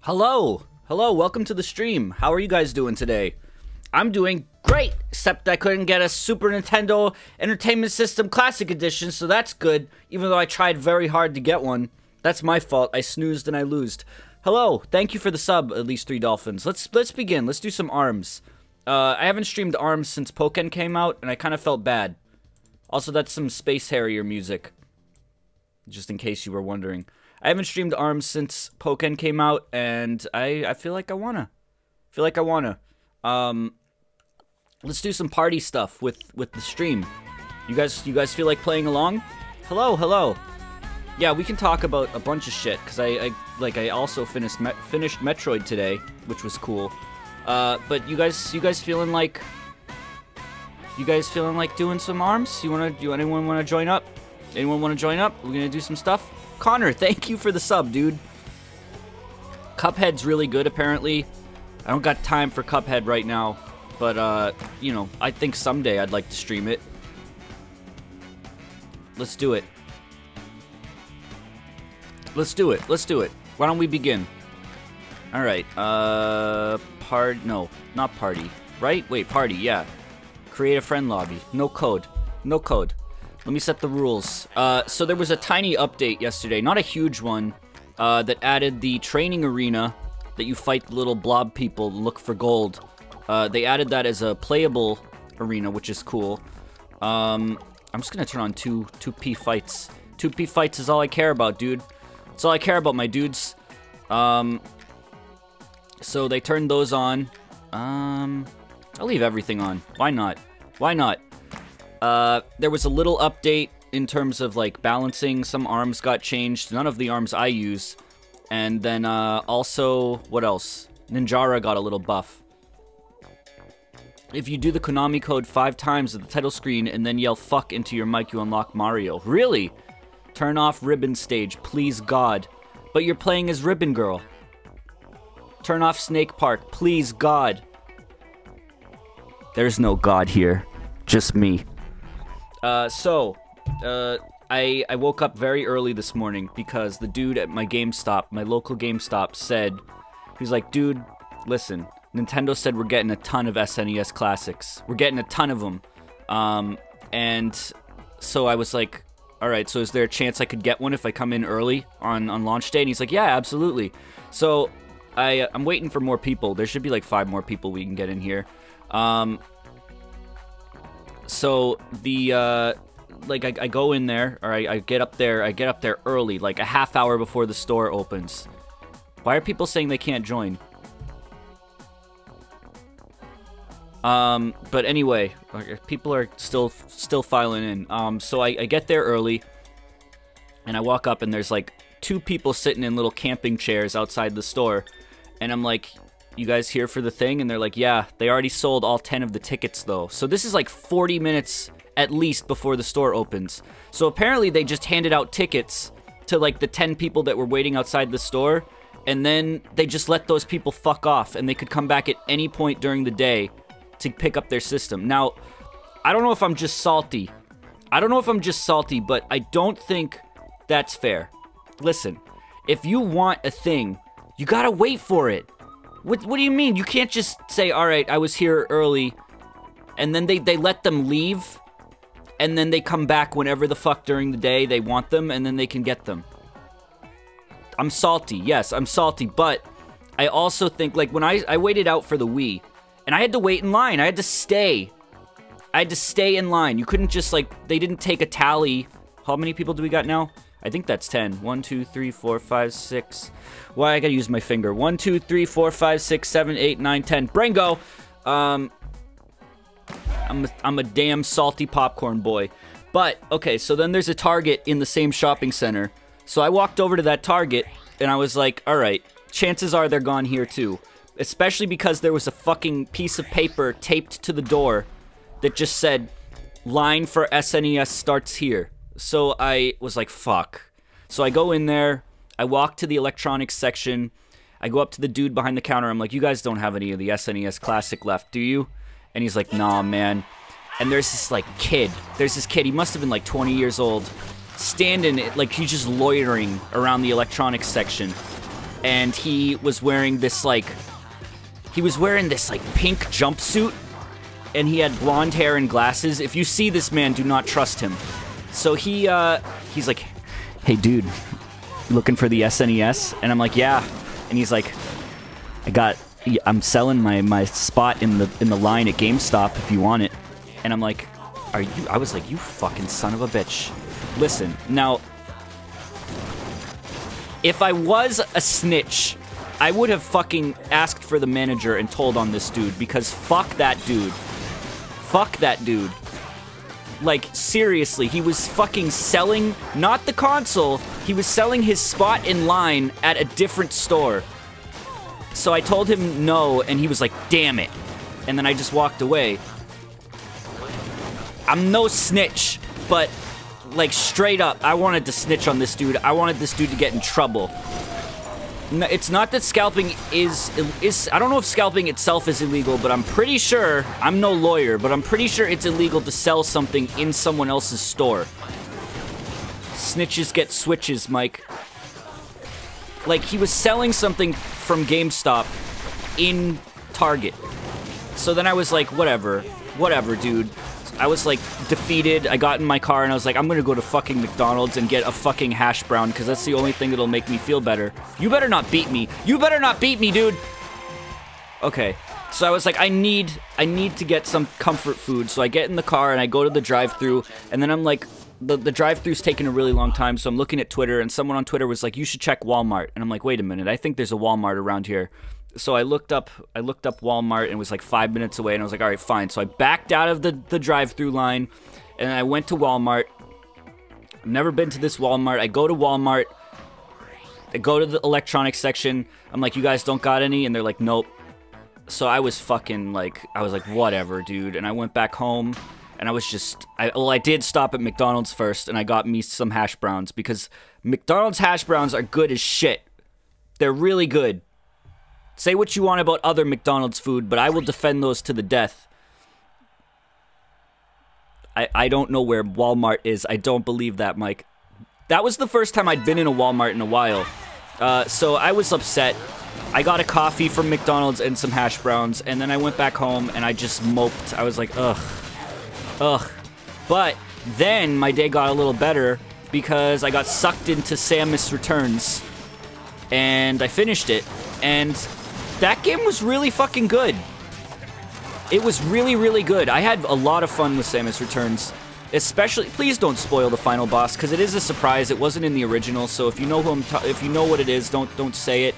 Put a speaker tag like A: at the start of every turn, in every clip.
A: Hello, welcome to the stream. How are you guys doing today? I'm doing great, except I couldn't get a Super Nintendo Entertainment System Classic Edition, so that's good, even though I tried very hard to get one. That's my fault. I snoozed and I loosed. Hello, thank you for the sub, at least 3 dolphins. Let's begin. Let's do some ARMS. I haven't streamed ARMS since Pokken came out, and I kind of felt bad. Also, that's some Space Harrier music, just in case you were wondering. I haven't streamed ARMS since Pokken came out, and I feel like I wanna. Let's do some party stuff with the stream. You guys feel like playing along? Hello. Yeah, we can talk about a bunch of shit, because I also finished Metroid today, which was cool. But you guys feeling like doing some ARMS? Anyone wanna join up? Anyone wanna join up? We're gonna do some stuff. Connor, thank you for the sub, dude. Cuphead's really good, apparently. I don't got time for Cuphead right now, but, you know, I think someday I'd like to stream it. Let's do it. Let's do it. Why don't we begin? Alright, no, not party. Right? Wait, party, yeah. Create a friend lobby. No code. Let me set the rules. So there was a tiny update yesterday, not a huge one, that added the training arena that you fight the little blob people to look for gold. They added that as a playable arena, which is cool. I'm just gonna turn on 2P fights. 2P fights is all I care about, dude. That's all I care about, my dudes. So they turned those on. I'll leave everything on. Why not? There was a little update in terms of, like, balancing. Some arms got changed. None of the arms I use. And then, also, what else? Ninjara got a little buff. If you do the Konami code 5 times at the title screen and then yell fuck into your mic, you unlock Mario. Really? Turn off Ribbon Stage, please God. But you're playing as Ribbon Girl. Turn off Snake Park, please God. There's no God here. Just me. I woke up very early this morning because the dude at my GameStop, my local GameStop, said, he was like, dude, listen, Nintendo said we're getting a ton of SNES classics. We're getting a ton of them. And so I was like, alright, so is there a chance I could get one if I come in early on launch day? And he's like, yeah, absolutely. So I'm waiting for more people. There should be like 5 more people we can get in here. So the I go in there, or I get up there early, like a half hour before the store opens. Why are people saying they can't join? But anyway, people are still filing in. So I get there early, and I walk up, and there's like 2 people sitting in little camping chairs outside the store, and I'm like, you guys here for the thing? And they're like, yeah, they already sold all 10 of the tickets though. So this is like 40 minutes at least before the store opens. So apparently they just handed out tickets to like the 10 people that were waiting outside the store, and then they just let those people fuck off, and they could come back at any point during the day to pick up their system. Now, I don't know if I'm just salty. But I don't think that's fair. Listen, if you want a thing, you gotta wait for it. What do you mean? You can't just say, alright, I was here early, and then they let them leave, and then they come back whenever the fuck during the day they want them, and then they can get them. I'm salty. Yes, I'm salty, but I also think, like, when I waited out for the Wii, and I had to wait in line. I had to stay. In line. You couldn't just, like, they didn't take a tally. How many people do we got now? I think that's 10. 1, 2, 3, 4, 5, 6. Why, I gotta use my finger. 1, 2, 3, 4, 5, 6, 7, 8, 9, 10. Bringo! I'm a damn salty popcorn boy. But, okay, so then there's a Target in the same shopping center. So I walked over to that Target, and I was like, alright, chances are they're gone here too. Especially because there was a fucking piece of paper taped to the door that just said, line for SNES starts here. So I was like, fuck. So I go in there, I walk to the electronics section, I go up to the dude behind the counter, I'm like, you guys don't have any of the SNES Classic left, do you? And he's like, nah, man. And there's this, like, kid. He must have been, like, 20 years old, standing, like, he's just loitering around the electronics section. and he was wearing this like pink jumpsuit, and he had blonde hair and glasses. If you see this man, do not trust him. So he's like, "Hey dude, you looking for the SNES?" And I'm like, "Yeah." And he's like, I'm selling my spot in the line at GameStop if you want it. And I'm like, I was like, "You fucking son of a bitch." Listen, now, if I was a snitch, I would have fucking asked for the manager and told on this dude, because fuck that dude. Fuck that dude. Like, seriously, he was fucking selling, not the console, he was selling his spot in line at a different store. So I told him no, and he was like, "Damn it." And then I just walked away. I'm no snitch, but, like, straight up, I wanted to snitch on this dude. I wanted this dude to get in trouble. No, it's not that scalping is... I don't know if scalping itself is illegal, but I'm pretty sure... I'm no lawyer, but I'm pretty sure it's illegal to sell something in someone else's store. Snitches get switches, Mike. Like, he was selling something from GameStop in Target. So then I was like, whatever, dude. I was like defeated. I got in my car and I was like, I'm gonna go to fucking McDonald's and get a fucking hash brown, because that's the only thing that'll make me feel better. You better not beat me. You better not beat me, dude. Okay. So I was like, I need to get some comfort food. So I get in the car and I go to the drive-thru, and then I'm like, the drive-thru's taking a really long time, so I'm looking at Twitter, and someone on Twitter was like, "You should check Walmart." And I'm like, wait a minute, I think there's a Walmart around here. So I looked up Walmart, and it was like 5 minutes away, and I was like, all right, fine. So I backed out of the drive-thru line, and I went to Walmart. I've never been to this Walmart. I go to Walmart. I go to the electronics section. I'm like, "You guys don't got any?" And they're like, "Nope." So I was fucking like, whatever, dude. And I went back home, and I was just, I did stop at McDonald's first, and I got me some hash browns, because McDonald's hash browns are good as shit. They're really good. Say what you want about other McDonald's food, but I will defend those to the death. I don't know where Walmart is. I don't believe that, Mike. That was the first time I'd been in a Walmart in a while. So I was upset. I got a coffee from McDonald's and some hash browns, and then I went back home and I just moped. I was like, ugh. Ugh. But then my day got a little better, because I got sucked into Samus Returns, and I finished it, and that game was really fucking good. It was really, really good. I had a lot of fun with Samus Returns. Especially, please don't spoil the final boss, because it is a surprise. It wasn't in the original, so if you know if you know what it is, don't say it.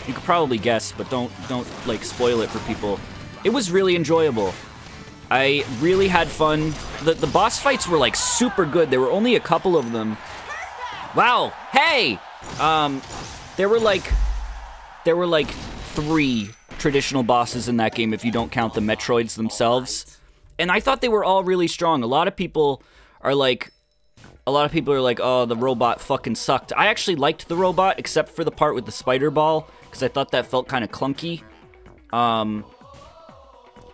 A: You could probably guess, but don't like spoil it for people. It was really enjoyable. I really had fun. The boss fights were like super good. There were only a couple of them. Wow. Hey. There were like 3 traditional bosses in that game, if you don't count the Metroids themselves. And I thought they were all really strong. A lot of people are like, oh, the robot fucking sucked. I actually liked the robot, except for the part with the spider ball, because I thought that felt kind of clunky.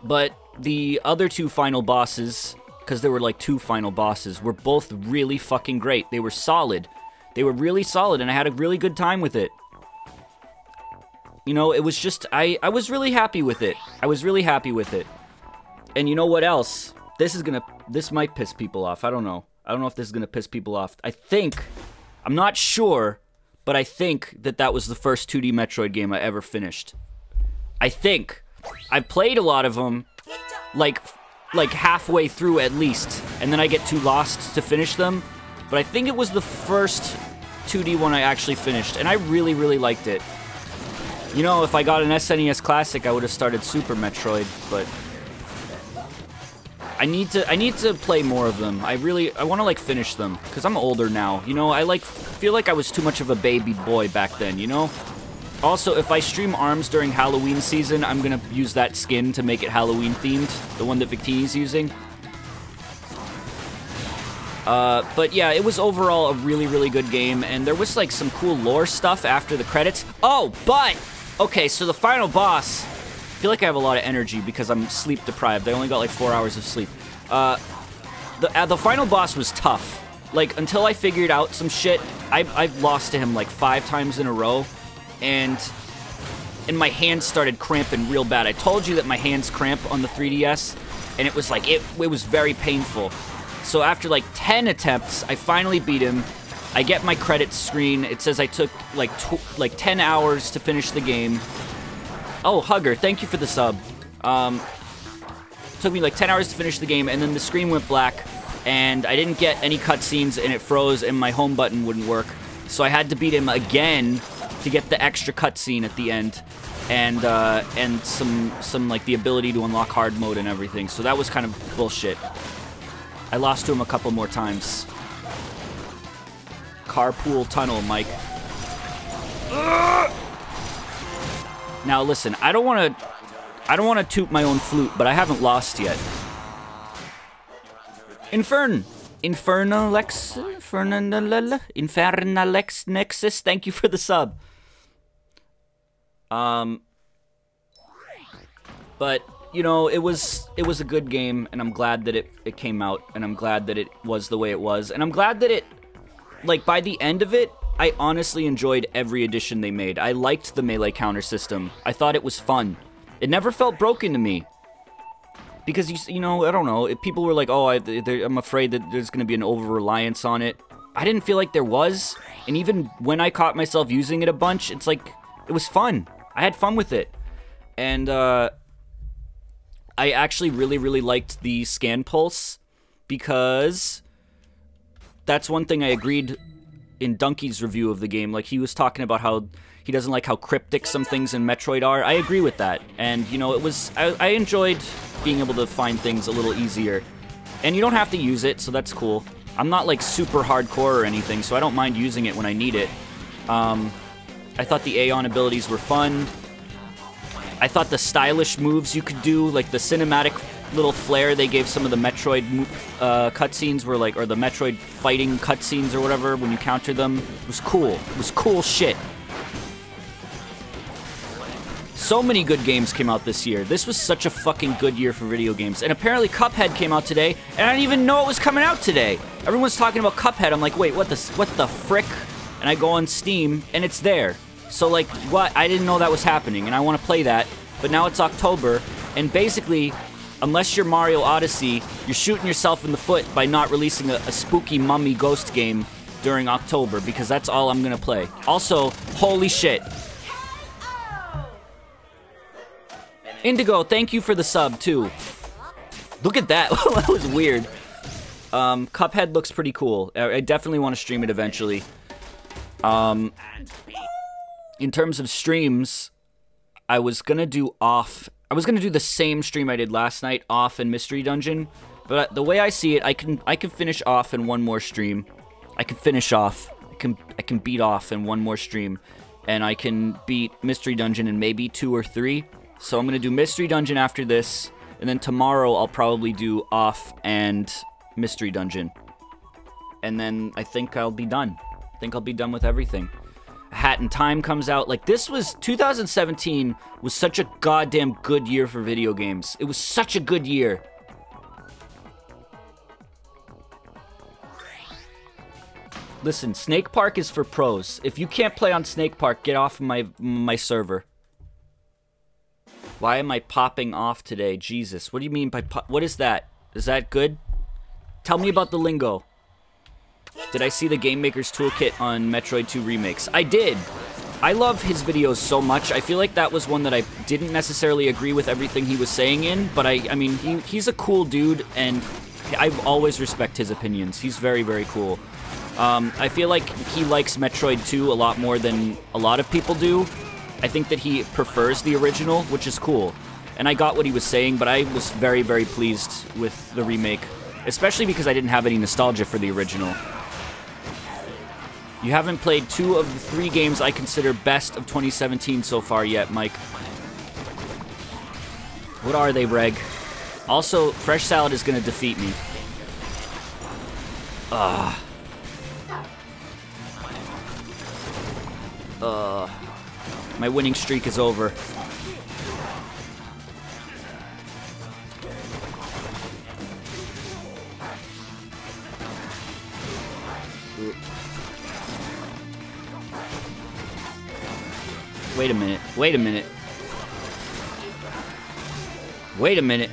A: But the other 2 final bosses, because there were like 2 final bosses, were both really fucking great. They were solid. They were really solid, and I had a really good time with it. You know, it was just, I was really happy with it. I was really happy with it. And you know what else? This might piss people off. I don't know. I don't know if this is gonna piss people off. I'm not sure, but I think that was the first 2D Metroid game I ever finished. I think. I've played a lot of them, like halfway through at least, and then I get too lost to finish them. But I think it was the first 2D one I actually finished, and I really, really liked it. You know, if I got an SNES Classic, I would have started Super Metroid, but I need to play more of them. I want to like finish them, because I'm older now. You know, I feel like I was too much of a baby boy back then, you know? Also, if I stream ARMS during Halloween season, I'm gonna use that skin to make it Halloween themed, the one that Victini's using. But yeah, it was overall a really, really good game, and there was like some cool lore stuff after the credits. Oh, but okay, so the final boss, I feel like I have a lot of energy because I'm sleep deprived. I only got like 4 hours of sleep. The final boss was tough. Like, until I figured out some shit, I've lost to him like 5 times in a row. and my hands started cramping real bad. I told you that my hands cramp on the 3DS, and it was like, it was very painful. So after like 10 attempts, I finally beat him. I get my credits screen. It says I took like 10 hours to finish the game. Oh, Hugger, thank you for the sub. Took me like 10 hours to finish the game, and then the screen went black, and I didn't get any cutscenes, and it froze, and my home button wouldn't work. So I had to beat him again to get the extra cutscene at the end, and some like the ability to unlock hard mode and everything. So that was kind of bullshit. I lost to him a couple more times. Carpool tunnel, Mike. Ugh! Now listen, I don't want to toot my own flute, but I haven't lost yet. Infernalex Nexus, thank you for the sub. But you know, it was a good game, and I'm glad that it came out, and I'm glad that it was the way it was, and I'm glad that it, like, by the end of it, I honestly enjoyed every addition they made. I liked the melee counter system. I thought it was fun. It never felt broken to me. Because, you know, I don't know, if people were like, oh, I'm afraid that there's going to be an over-reliance on it. I didn't feel like there was, and even when I caught myself using it a bunch, it's like, it was fun. I had fun with it. And, I actually really, really liked the scan pulse, because that's one thing I agreed in Donkey's review of the game. Like, he was talking about how he doesn't like how cryptic some things in Metroid are. I agree with that. And, you know, I enjoyed being able to find things a little easier. And you don't have to use it, so that's cool. I'm not, like, super hardcore or anything, so I don't mind using it when I need it. I thought the Aeon abilities were fun. I thought the stylish moves you could do, like the cinematic little flair they gave some of the Metroid cutscenes were like, or the Metroid fighting cutscenes or whatever, when you counter them, it was cool. It was cool shit. So many good games came out this year. This was such a fucking good year for video games. And apparently Cuphead came out today, and I didn't even know it was coming out today. Everyone's talking about Cuphead. I'm like, wait, what the frick? And I go on Steam, and it's there. So, like, what? I didn't know that was happening, and I want to play that. But now it's October, and basically, unless you're Mario Odyssey, you're shooting yourself in the foot by not releasing a spooky mummy ghost game during October, because that's all I'm going to play. Also, holy shit. Indigo, thank you for the sub, too. Look at that. That was weird. Cuphead looks pretty cool. I definitely want to stream it eventually. In terms of streams, I was gonna do the same stream I did last night, Off and Mystery Dungeon. But the way I see it, I can finish Off in one more stream. I can finish Off. I can beat Off in one more stream, and I can beat Mystery Dungeon in maybe 2 or 3. So I'm gonna do Mystery Dungeon after this, and then tomorrow I'll probably do Off and Mystery Dungeon, and then I think I'll be done. I think I'll be done with everything. Hat in Time comes out. Like, this was 2017 was such a goddamn good year for video games. It was such a good year. Listen, Snake Park is for pros. If you can't play on Snake Park, get off of my server. Why am I popping off today? Jesus, what do you mean by what is that? Is that good? Tell me about the lingo. Did I see the Game Maker's Toolkit on Metroid 2 remakes? I did. I love his videos so much. I feel like that was one that I didn't necessarily agree with everything he was saying in, but I mean, he's a cool dude, and I always respect his opinions. He's very, very cool. I feel like he likes Metroid 2 a lot more than a lot of people do. I think that he prefers the original, which is cool. And I got what he was saying, but I was very, very pleased with the remake, especially because I didn't have any nostalgia for the original. You haven't played 2 of the 3 games I consider best of 2017 so far yet, Mike. What are they, Reg? Also, Fresh Salad is going to defeat me. My winning streak is over. Wait a minute. Wait a minute. Wait a minute.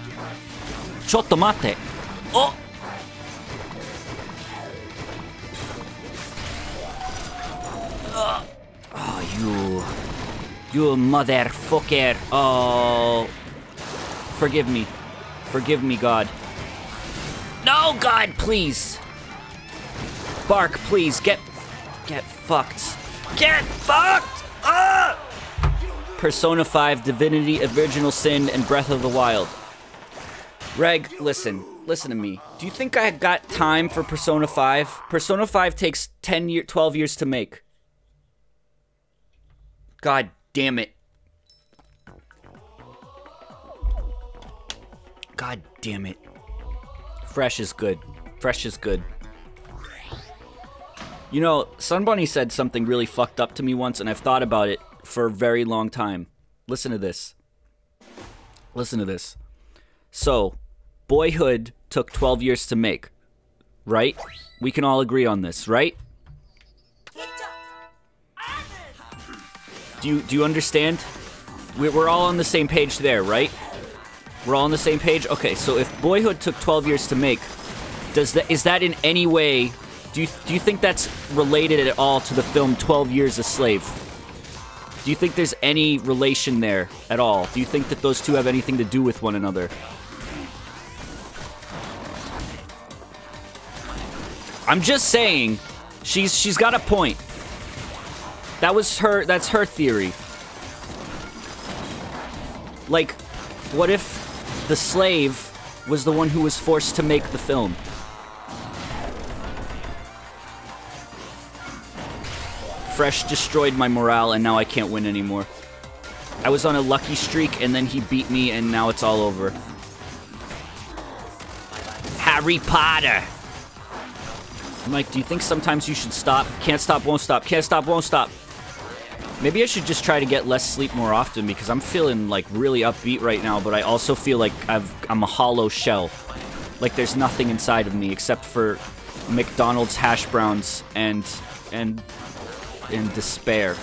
A: Chotto mate. Oh! Oh, you motherfucker. Oh. Forgive me. Forgive me, God. No, God, please. Bark, please. Get fucked. Get fucked! Ah! Persona 5, Divinity, Original Sin, and Breath of the Wild. Reg, listen to me. Do you think I got time for Persona 5? Persona 5 takes 12 years to make. God damn it. God damn it. Fresh is good. Fresh is good. You know, Sunbunny said something really fucked up to me once, and I've thought about it for a very long time. Listen to this. Listen to this. So, Boyhood took 12 years to make, right? We can all agree on this, right? Do you understand? We're all on the same page there, right? We're all on the same page? Okay, so if Boyhood took 12 years to make, is that in any way... Do you think that's related at all to the film 12 Years a Slave? Do you think there's any relation there at all? Do you think that those two have anything to do with one another? I'm just saying, she's got a point. That's her theory. Like, what if the slave was the one who was forced to make the film? Fresh destroyed my morale, and now I can't win anymore. I was on a lucky streak, and then he beat me, and now it's all over. Harry Potter! Mike, do you think sometimes you should stop? Can't stop, won't stop. Can't stop, won't stop. Maybe I should just try to get less sleep more often, because I'm feeling, like, really upbeat right now, but I also feel like I'm a hollow shell. Like, there's nothing inside of me except for McDonald's hash browns and despair.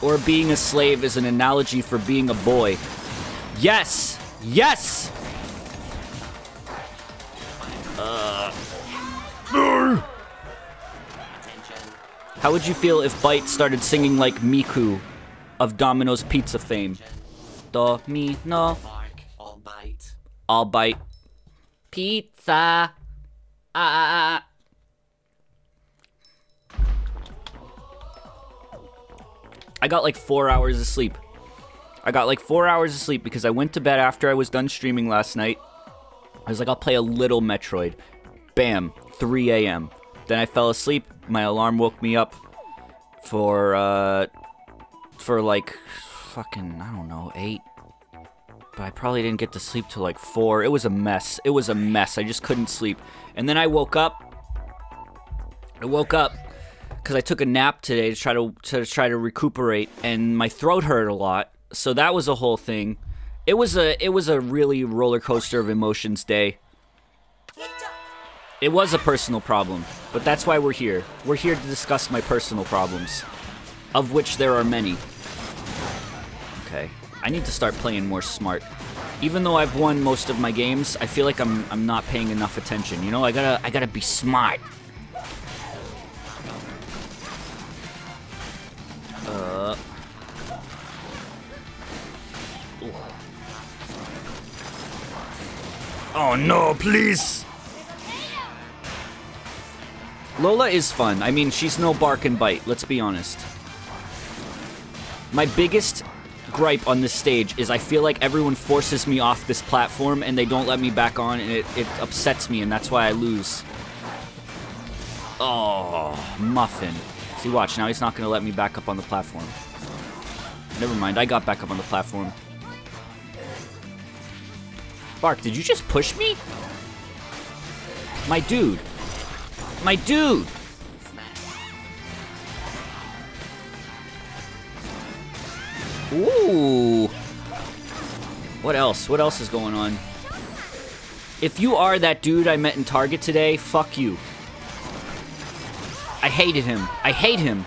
A: Or being a slave is an analogy for being a boy. Yes! Yes! How would you feel if Bite started singing like Miku of Domino's Pizza fame? Domino.
B: All bite.
A: All bite. Pizza. Ah. I got like 4 hours of sleep. I got like 4 hours of sleep because I went to bed after I was done streaming last night. I was like, I'll play a little Metroid. Bam, 3 a.m. Then I fell asleep. My alarm woke me up for like, fucking, I don't know, 8. But I probably didn't get to sleep till like 4. It was a mess. It was a mess. I just couldn't sleep. And then I woke up. Because I took a nap today to try to recuperate, and my throat hurt a lot. So that was a whole thing. It was a really roller coaster of emotions day. It was a personal problem, but that's why we're here. We're here to discuss my personal problems, of which there are many. Okay, I need to start playing more smart. Even though I've won most of my games, I feel like I'm not paying enough attention. You know, I gotta be smart. Oh no, please! Lola is fun. I mean, she's no bark and bite, let's be honest. My biggest gripe on this stage is I feel like everyone forces me off this platform and they don't let me back on, and it upsets me, and that's why I lose. Oh, Muffin. See, watch, now he's not gonna let me back up on the platform. Never mind, I got back up on the platform. Bark, did you just push me? My dude. My dude! Ooh. What else? What else is going on? If you are that dude I met in Target today, fuck you. I hated him. I hate him.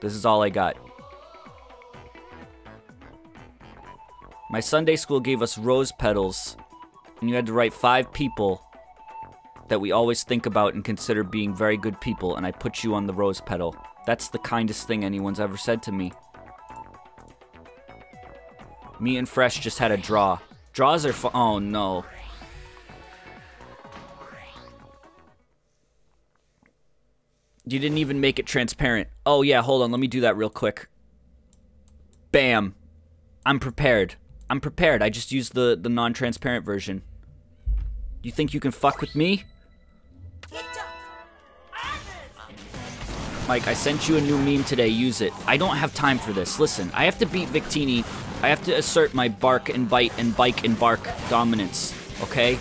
A: This is all I got. My Sunday school gave us rose petals, and you had to write 5 people that we always think about and consider being very good people, and I put you on the rose petal. That's the kindest thing anyone's ever said to me. Me and Fresh just had a draw. Draws are fun. Oh, no. You didn't even make it transparent. Oh, yeah, hold on. Let me do that real quick. Bam. I'm prepared. I'm prepared. I just used the non-transparent version. You think you can fuck with me? Mike, I sent you a new meme today. Use it. I don't have time for this. Listen, I have to beat Victini. I have to assert my bark and bite and bike and bark dominance. Okay?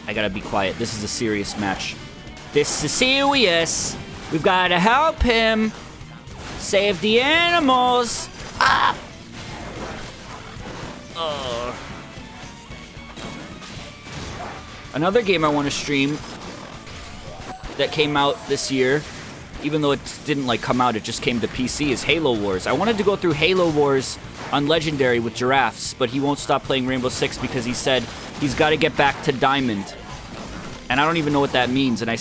A: I gotta be quiet. This is a serious match. This is serious. We've gotta help him. Save the animals. Ah! Another game I want to stream that came out this year, even though it didn't like come out, it just came to PC, is Halo Wars. I wanted to go through Halo Wars on Legendary with Giraffes, but he won't stop playing Rainbow Six because he said he's got to get back to Diamond. And I don't even know what that means. And I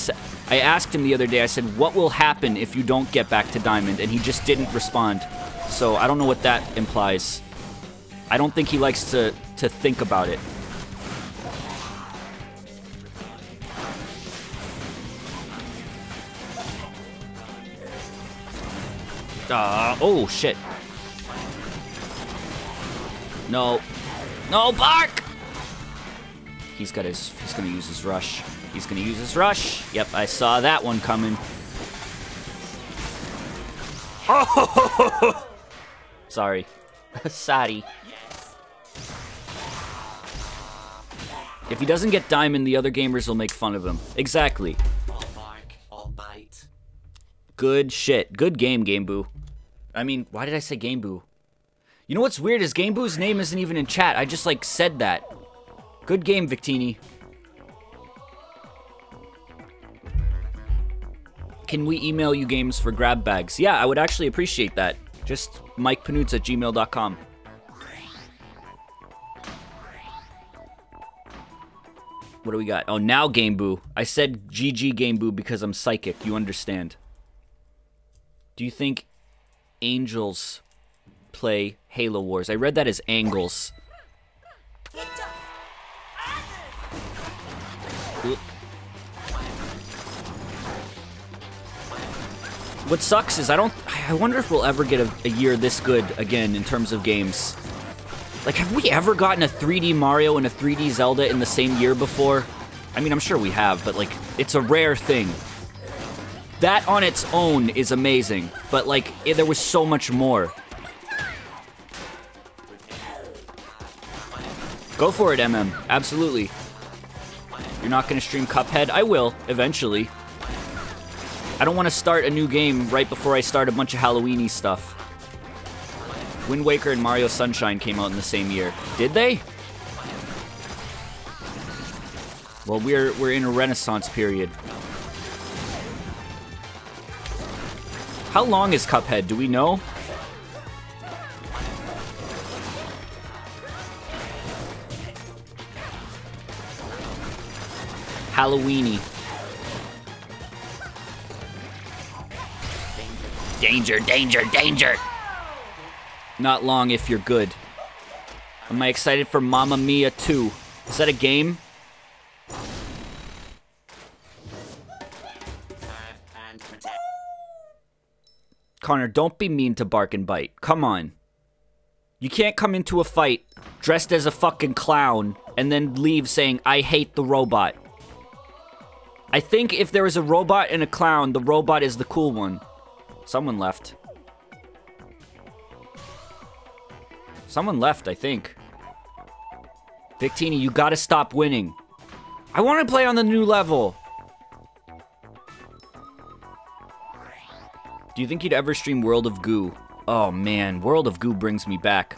A: asked him the other day, I said, what will happen if you don't get back to Diamond? And he just didn't respond. So I don't know what that implies. I don't think he likes to think about it. Oh, shit. No. No, bark! He's gonna use his rush. He's gonna use his rush. Yep, I saw that one coming. Oh! Sorry. Sorry. If he doesn't get Diamond, the other gamers will make fun of him. Exactly.
B: All bark, all bite.
A: Good shit. Good game, Game Boo. I mean, why did I say Game Boo? You know what's weird is Game Boo's name isn't even in chat. I just, like, said that. Good game, Victini. Can we email you games for grab bags? Yeah, I would actually appreciate that. Just MikePanoots@gmail.com. What do we got? Oh, now Game Boo. I said GG Game Boo because I'm psychic. You understand. Do you think angels play Halo Wars? I read that as angles. What sucks is I wonder if we'll ever get a year this good again in terms of games. Like, have we ever gotten a 3D Mario and a 3D Zelda in the same year before? I mean, I'm sure we have, but, like, it's a rare thing. That on its own is amazing, but, like, there was so much more. Go for it, MM. Absolutely. You're not going to stream Cuphead? I will, eventually. I don't want to start a new game right before I start a bunch of Halloween-y stuff. Wind Waker and Mario Sunshine came out in the same year. Did they? Well, we're in a renaissance period. How long is Cuphead? Do we know? Halloween-y. Danger, danger, danger! Not long if you're good. Am I excited for Mamma Mia 2? Is that a game? Connor, don't be mean to Bark and Bite. Come on. You can't come into a fight dressed as a fucking clown and then leave saying, I hate the robot. I think if there is a robot and a clown, the robot is the cool one. Someone left. Someone left, I think. Victini, you gotta stop winning. I want to play on the new level. Do you think you'd ever stream World of Goo? Oh man, World of Goo brings me back.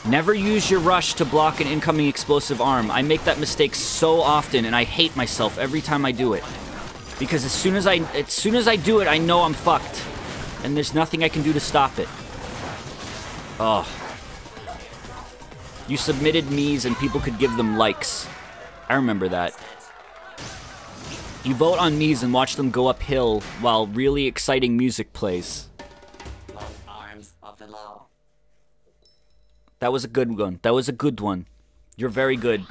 A: Never use your rush to block an incoming explosive arm. I make that mistake so often, and I hate myself every time I do it. Because as soon as I do it, I know I'm fucked. And there's nothing I can do to stop it. Oh. You submitted me's and people could give them likes. I remember that. You vote on me's and watch them go uphill while really exciting music plays.
B: Long arms of the law.
A: That was a good one. That was a good one. You're very good.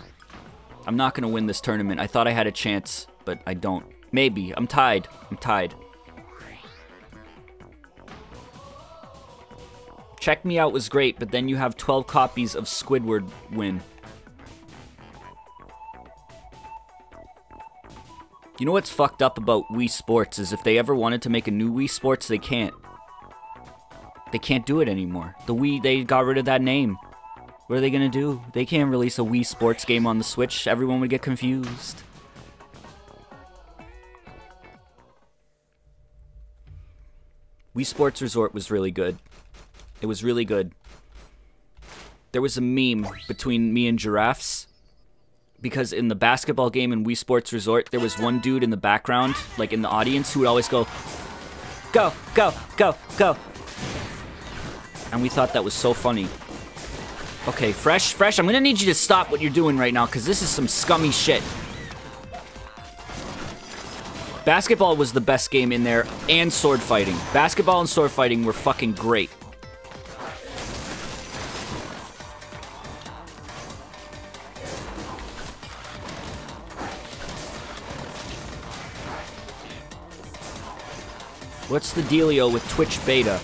A: I'm not going to win this tournament. I thought I had a chance, but I don't. Maybe. I'm tied. I'm tied. Check Me Out was great, but then you have 12 copies of Squidward win. You know what's fucked up about Wii Sports is if they ever wanted to make a new Wii Sports, they can't. They can't do it anymore. The Wii, they got rid of that name. What are they gonna do? They can't release a Wii Sports game on the Switch. Everyone would get confused. Wii Sports Resort was really good. It was really good. There was a meme between me and giraffes. Because in the basketball game in Wii Sports Resort, there was one dude in the background, like in the audience, who would always go, "Go, go, go, go." And we thought that was so funny. Okay, Fresh, I'm gonna need you to stop what you're doing right now, because this is some scummy shit. Basketball was the best game in there, and sword fighting. Basketball and sword fighting were fucking great. What's the dealio with Twitch beta?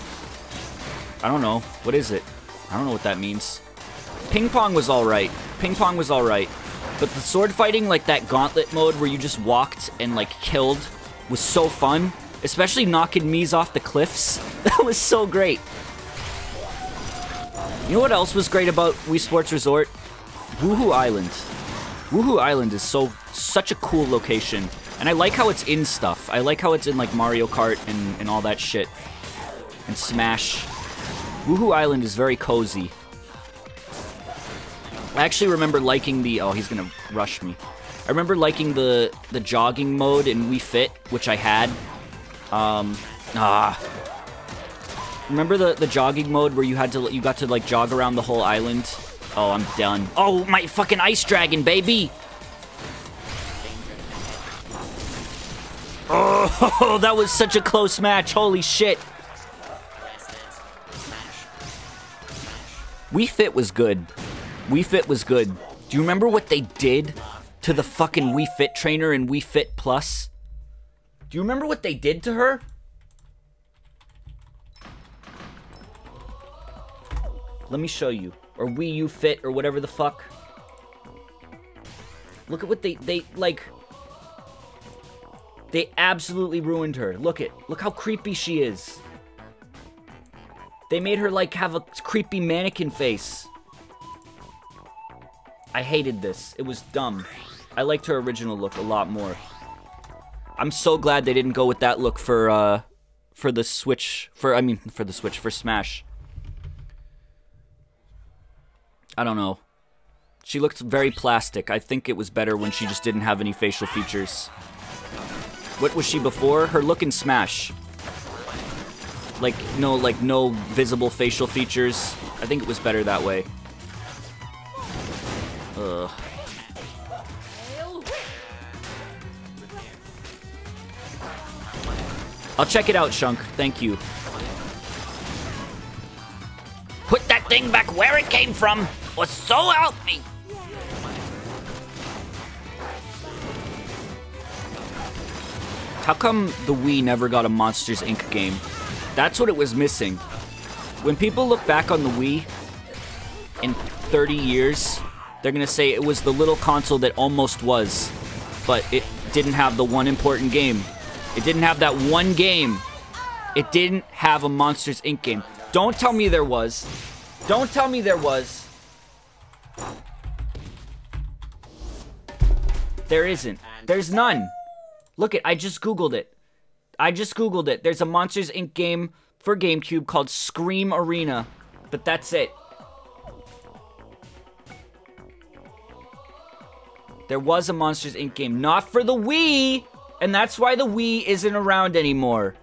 A: I don't know. What is it? I don't know what that means. Ping pong was alright. Ping pong was alright. But the sword fighting, like that gauntlet mode where you just walked and like killed, was so fun. Especially knocking me's off the cliffs. That was so great. You know what else was great about Wii Sports Resort? Woohoo Island. Woohoo Island is such a cool location. And I like how it's in stuff. I like how it's in like Mario Kart and all that shit. And Smash. Woohoo Island is very cozy. I actually remember liking the... Oh, he's gonna rush me. I remember liking the jogging mode in Wii Fit, which I had. Remember the jogging mode where you got to like jog around the whole island? Oh, I'm done. Oh, my fucking ice dragon, baby! Oh, that was such a close match. Holy shit. Wii Fit was good. Wii Fit was good. Do you remember what they did to the fucking Wii Fit trainer in Wii Fit Plus? Do you remember what they did to her? Let me show you. Or Wii U Fit, or whatever the fuck. Look at what they like... They absolutely ruined her. Look how creepy she is. They made her, like, have a creepy mannequin face. I hated this. It was dumb. I liked her original look a lot more. I'm so glad they didn't go with that look for the Switch. For Smash. I don't know. She looked very plastic. I think it was better when she just didn't have any facial features. What was she before? Her look in Smash. Like no visible facial features. I think it was better that way. Ugh. I'll check it out, Shunk. Thank you. Put that thing back where it came from, or so help me! How come the Wii never got a Monsters, Inc. game? That's what it was missing. When people look back on the Wii in 30 years, they're gonna say it was the little console that almost was, but it didn't have the one important game. It didn't have that one game. It didn't have a Monsters, Inc. game. Don't tell me there was. Don't tell me there was. There isn't. There's none. Look it, I just Googled it. There's a Monsters, Inc. game for GameCube called Scream Arena, but that's it. There was a Monsters, Inc. game. Not for the Wii! And that's why the Wii isn't around anymore.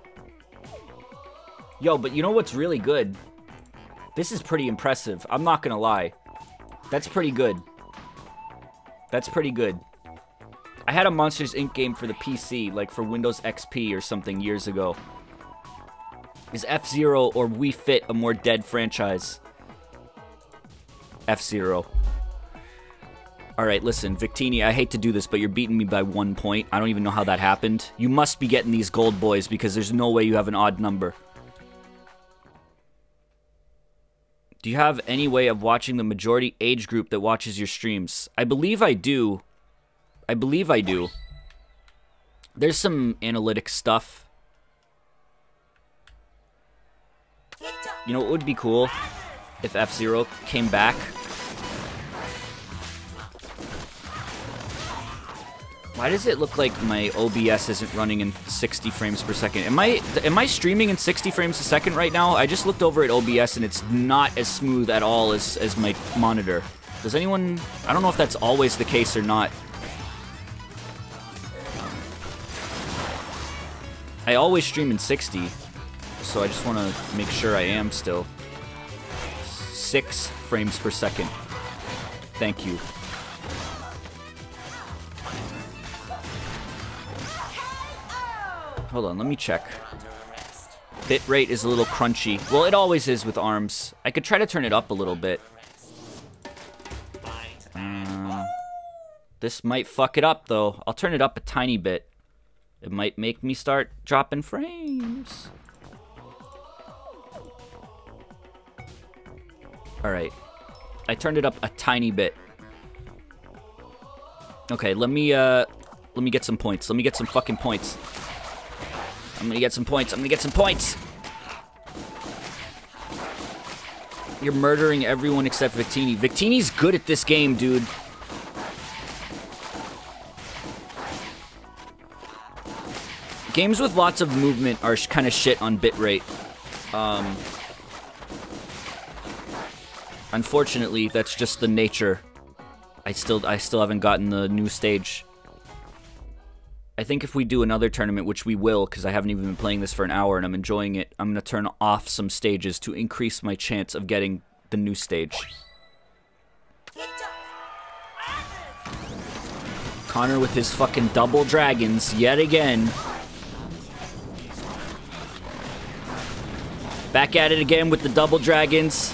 A: Yo, but you know what's really good? This is pretty impressive. I'm not gonna lie. That's pretty good. That's pretty good. I had a Monsters, Inc. game for the PC, like for Windows XP or something years ago. Is F-Zero or Wii Fit a more dead franchise? F-Zero. Alright, listen, Victini, I hate to do this, but you're beating me by 1 point. I don't even know how that happened. You must be getting these gold boys, because there's no way you have an odd number. Do you have any way of watching the majority age group that watches your streams? I believe I do. I believe I do. There's some analytics stuff. You know, it would be cool if F-Zero came back. Why does it look like my OBS isn't running in 60 frames per second? Am I streaming in 60 frames a second right now? I just looked over at OBS and it's not as smooth at all as my monitor. Does anyone... I don't know if that's always the case or not. I always stream in 60, so I just want to make sure I am still. 6 frames per second. Thank you. Hold on, let me check. Bitrate is a little crunchy. Well, it always is with ARMS. I could try to turn it up a little bit. This might fuck it up, though. I'll turn it up a tiny bit. It might make me start dropping frames. Alright. I turned it up a tiny bit. Okay, let me get some points. Let me get some fucking points. I'm gonna get some points. I'm gonna get some points! You're murdering everyone except Victini. Victini's good at this game, dude. Games with lots of movement are kind of shit on bitrate. Unfortunately, that's just the nature. I still haven't gotten the new stage. I think if we do another tournament, which we will, because I haven't even been playing this for an hour and I'm enjoying it, I'm going to turn off some stages to increase my chance of getting the new stage. Connor with his fucking double dragons, yet again. Back at it again with the double dragons.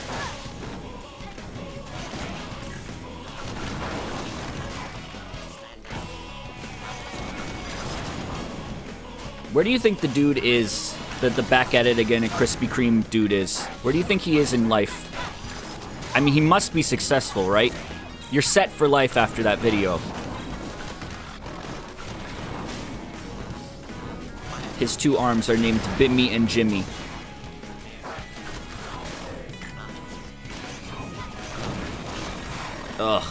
A: Where do you think the dude is, the back at it again and Krispy Kreme dude is? Where do you think he is in life? I mean, he must be successful, right? You're set for life after that video. His 2 arms are named Bimmy and Jimmy. Ugh.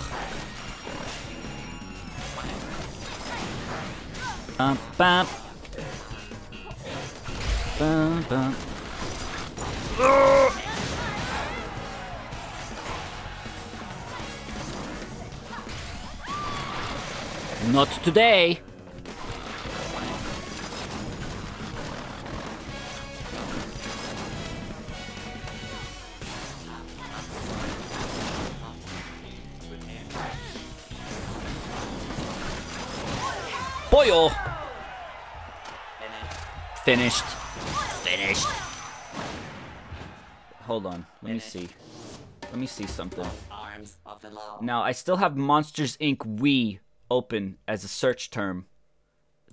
A: Bum, bum. Bum, bum. Not today. Boyo. Finished. Finished. Hold on. Let me see. Let me see something. Now, I still have Monsters, Inc. Wii open as a search term.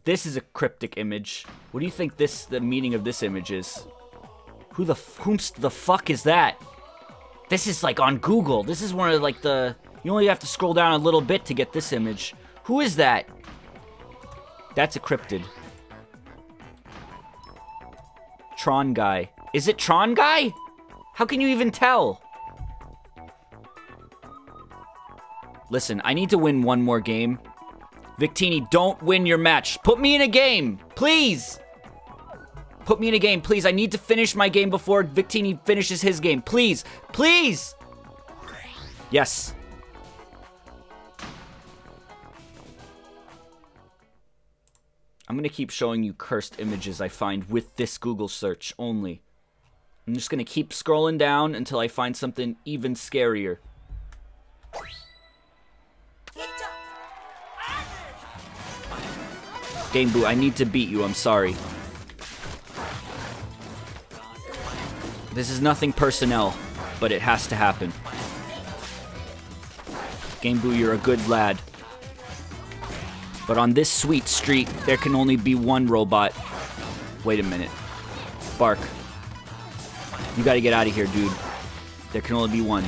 A: This is a cryptic image. What do you think the meaning of this image is? Whom the fuck is that? This is like on Google. This is one of like you only have to scroll down a little bit to get this image. Who is that? That's a cryptid. Tron guy. Is it Tron guy? How can you even tell? Listen, I need to win one more game. Victini, don't win your match. Put me in a game, please. Put me in a game, please. I need to finish my game before Victini finishes his game. Please, please. Yes. I'm gonna keep showing you cursed images I find with this Google search only. I'm just gonna keep scrolling down until I find something even scarier. Game Boo, I need to beat you, I'm sorry. This is nothing personnel, but it has to happen. Game Boo, you're a good lad. But on this sweet street, there can only be one robot. Wait a minute. Bark. You gotta get out of here, dude. There can only be one.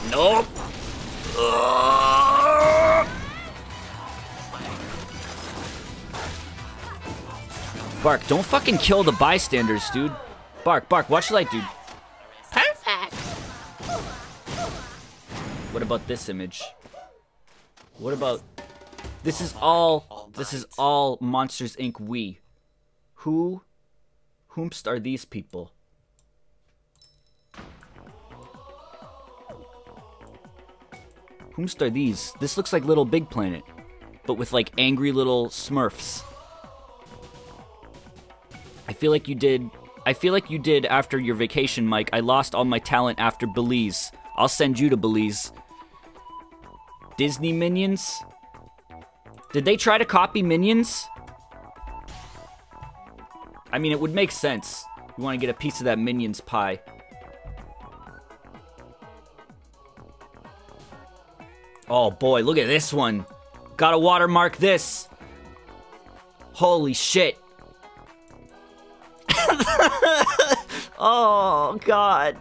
A: Nope. Bark, don't fucking kill the bystanders, dude. Bark, Bark, watch the light, dude. Perfect. What about this image? What about... This is all Monsters, Inc. We. Whomst are these people? Whomst are these? This looks like Little Big Planet, but with like angry little Smurfs. I feel like you did after your vacation, Mike. I lost all my talent after Belize. I'll send you to Belize. Disney Minions? Did they try to copy Minions? I mean, it would make sense. You want to get a piece of that Minions pie. Oh boy, look at this one. Gotta watermark this. Holy shit. Oh, God.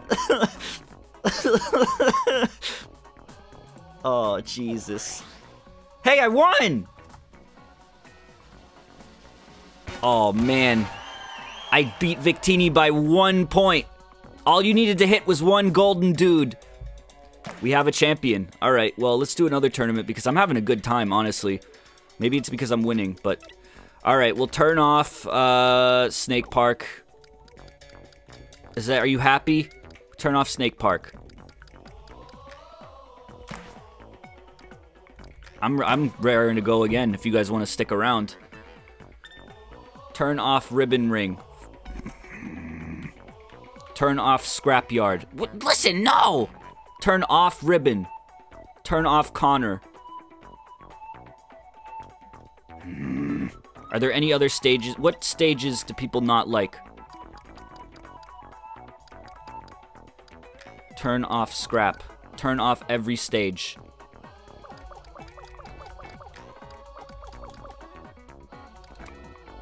A: Oh, Jesus. Hey, I won! Oh, man. I beat Victini by 1 point. All you needed to hit was one golden dude. We have a champion. Alright, well, let's do another tournament because I'm having a good time, honestly. Maybe it's because I'm winning, but... Alright, we'll turn off Snake Park. Are you happy? Turn off Snake Park. I'm raring to go again if you guys want to stick around. Turn off Ribbon Ring. Turn off Scrapyard. Listen, no! Turn off Ribbon. Turn off Connor. Are there any other stages? What stages do people not like? Turn off Scrap. Turn off every stage.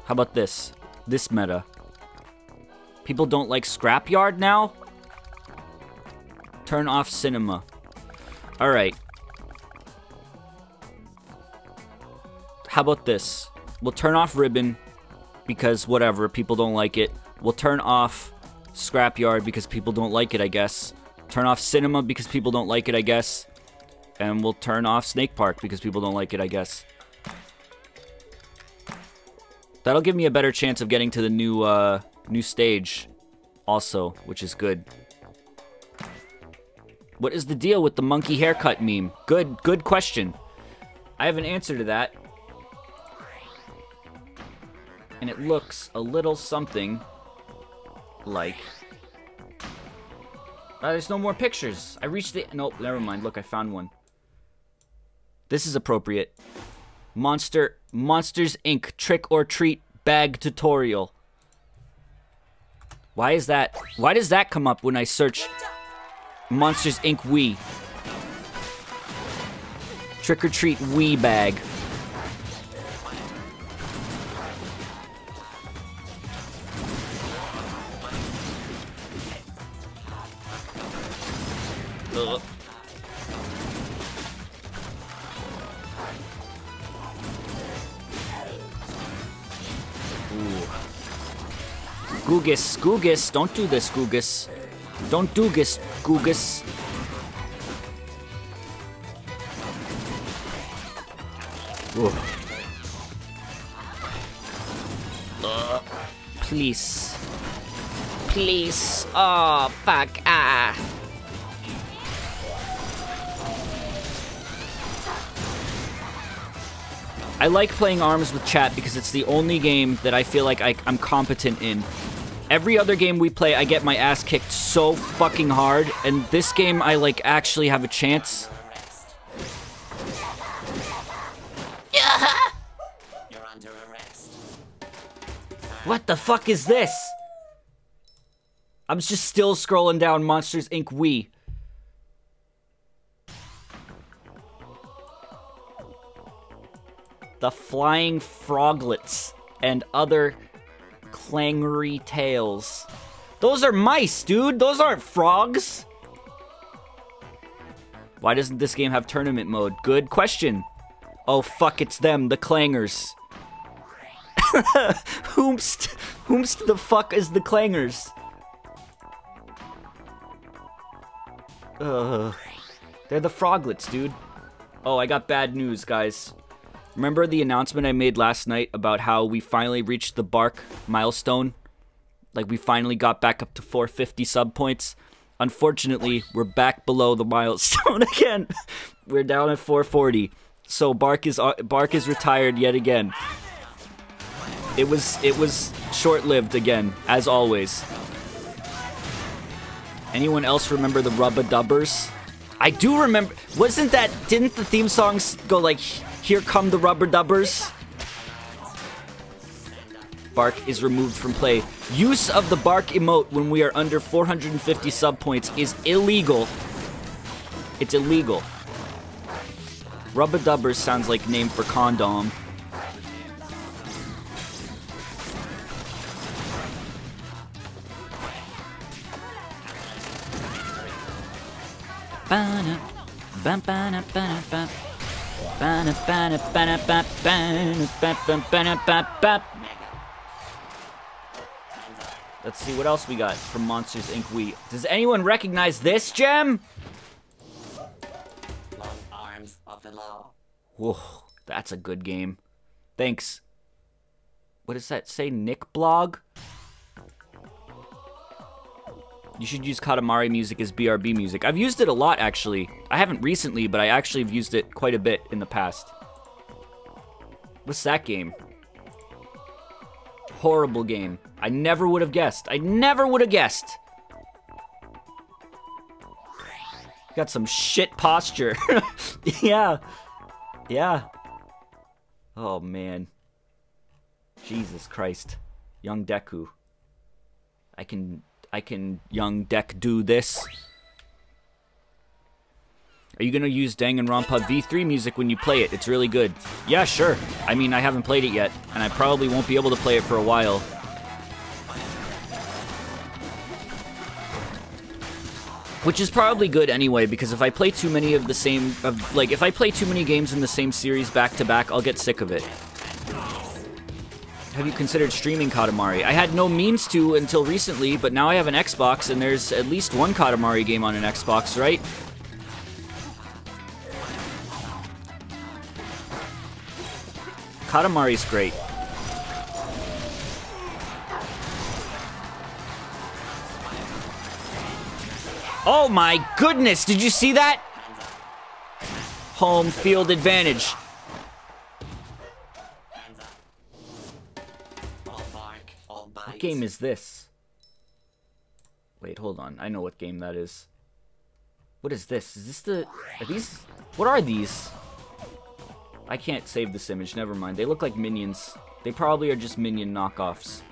A: How about this? This meta. People don't like Scrapyard now? Turn off Cinema. Alright. How about this? We'll turn off Ribbon because whatever, people don't like it. We'll turn off Scrapyard because people don't like it, I guess. Turn off Cinema because people don't like it, I guess. And we'll turn off Snake Park because people don't like it, I guess. That'll give me a better chance of getting to the new stage also, which is good. What is the deal with the monkey haircut meme? Good question. I have an answer to that. And it looks a little something like... there's no more pictures. I reached the... Nope, never mind. Look, I found one. This is appropriate. Monsters, Inc. Trick or Treat Bag Tutorial. Why is that? Why does that come up when I search Monsters, Inc. Wii? Trick or Treat Wii Bag. Ugh. Googus, Googus, don't do this, Googus. Don't do this, Googus. Please. please. Oh, fuck. Ah. I like playing ARMS with chat because it's the only game that I feel like I'm competent in. Every other game we play, I get my ass kicked so fucking hard, and this game, I, like, actually have a chance.
B: You're under arrest.
A: What the fuck is this? I'm just still scrolling down Monsters, Inc. Wii. The Flying Froglets and Other Clangery Tales. Those are mice, dude. Those aren't frogs. Why doesn't this game have tournament mode? Good question. Oh, fuck, it's them, the Clangers. Whomst the fuck is the Clangers? They're the Froglets, dude. Oh, I got bad news, guys. Remember the announcement I made last night about how we finally reached the Bark milestone? Like, we finally got back up to 450 sub points. Unfortunately, we're back below the milestone again. We're down at 440. So Bark is retired yet again. It was short-lived again, as always. Anyone else remember the Rubba Dubbers? I do remember. Didn't the theme songs go like, "Here come the Rubber Dubbers"? Bark is removed from play. Use of the Bark emote when we are under 450 sub points is illegal. It's illegal. Rubba Dubbers sounds like name for condom. Let's see what else we got from Monsters, Inc. Wii. Does anyone recognize this gem?
B: Long arms of the law.
A: Whoa, that's a good game. Thanks. What does that say? Nick Blog? You should use Katamari music as BRB music. I've used it a lot, actually. I haven't recently, but I actually have used it quite a bit in the past. What's that game? Horrible game. I never would have guessed. I never would have guessed. Got some shit posture. Yeah. Yeah. Oh, man. Jesus Christ. Young Deku. I can young Deck do this. Are you gonna use Danganronpa V3 music when you play it? It's really good. Yeah, sure. I mean, I haven't played it yet, and I probably won't be able to play it for a while. Which is probably good anyway, because if I play too many of the same, if I play too many games in the same series back to back, I'll get sick of it. Have you considered streaming Katamari? I had no means to until recently, but now I have an Xbox, and there's at least one Katamari game on an Xbox, right? Katamari's great. Oh my goodness, did you see that? Home field advantage. What game is this? Wait, hold on. I know what game that is. What is this? Is this the... Are these... What are these? I can't save this image. Never mind. They look like minions. They probably are just minion knockoffs.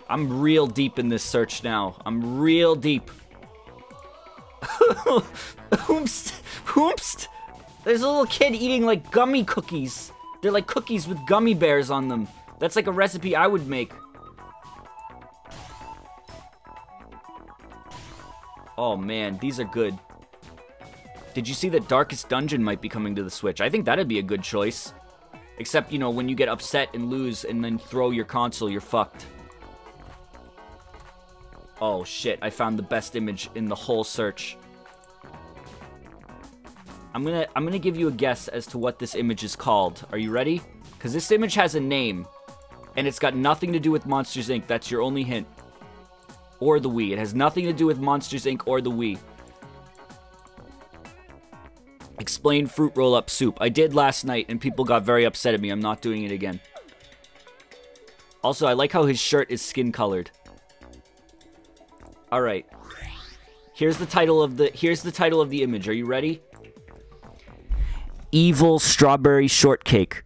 A: I'm real deep in this search now. I'm real deep. Hoomst. Hoomst. There's a little kid eating like gummy cookies. They're like cookies with gummy bears on them. That's like a recipe I would make. Oh man, these are good. Did you see that Darkest Dungeon might be coming to the Switch? I think that'd be a good choice. Except, you know, when you get upset and lose and then throw your console, you're fucked. Oh shit, I found the best image in the whole search. I'm gonna give you a guess as to what this image is called. Are you ready? Because this image has a name. And it's got nothing to do with Monsters, Inc. That's your only hint. or the Wii. It has nothing to do with Monsters, Inc. or the Wii. Explain fruit roll-up soup. I did last night, and people got very upset at me. I'm not doing it again. Also, I like how his shirt is skin-colored. All right. Here's the title of the image. Are you ready? Evil strawberry shortcake.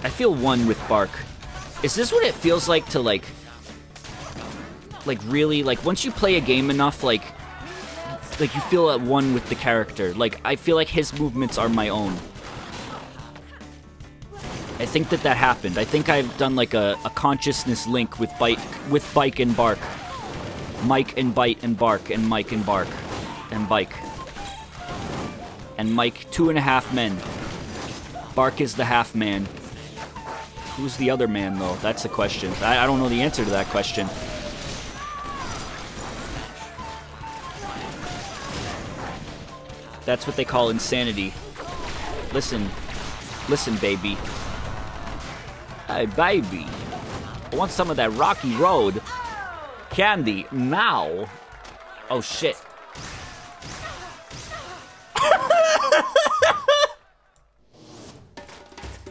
A: I feel one with Bark. Is this what it feels like to, like really, like, once you play a game enough, like you feel at one with the character. Like, I feel like his movements are my own. I think that happened. I think I've done, like, a consciousness link with Bike and Bark. Mike and Bite and Bark, and Mike and Bark. And Bike. And Mike, 2.5 men. Bark is the half man. Who's the other man, though? That's the question. I don't know the answer to that question. That's what they call insanity. Listen. Listen, baby. Hey, baby. I want some of that Rocky Road candy now. Oh, shit.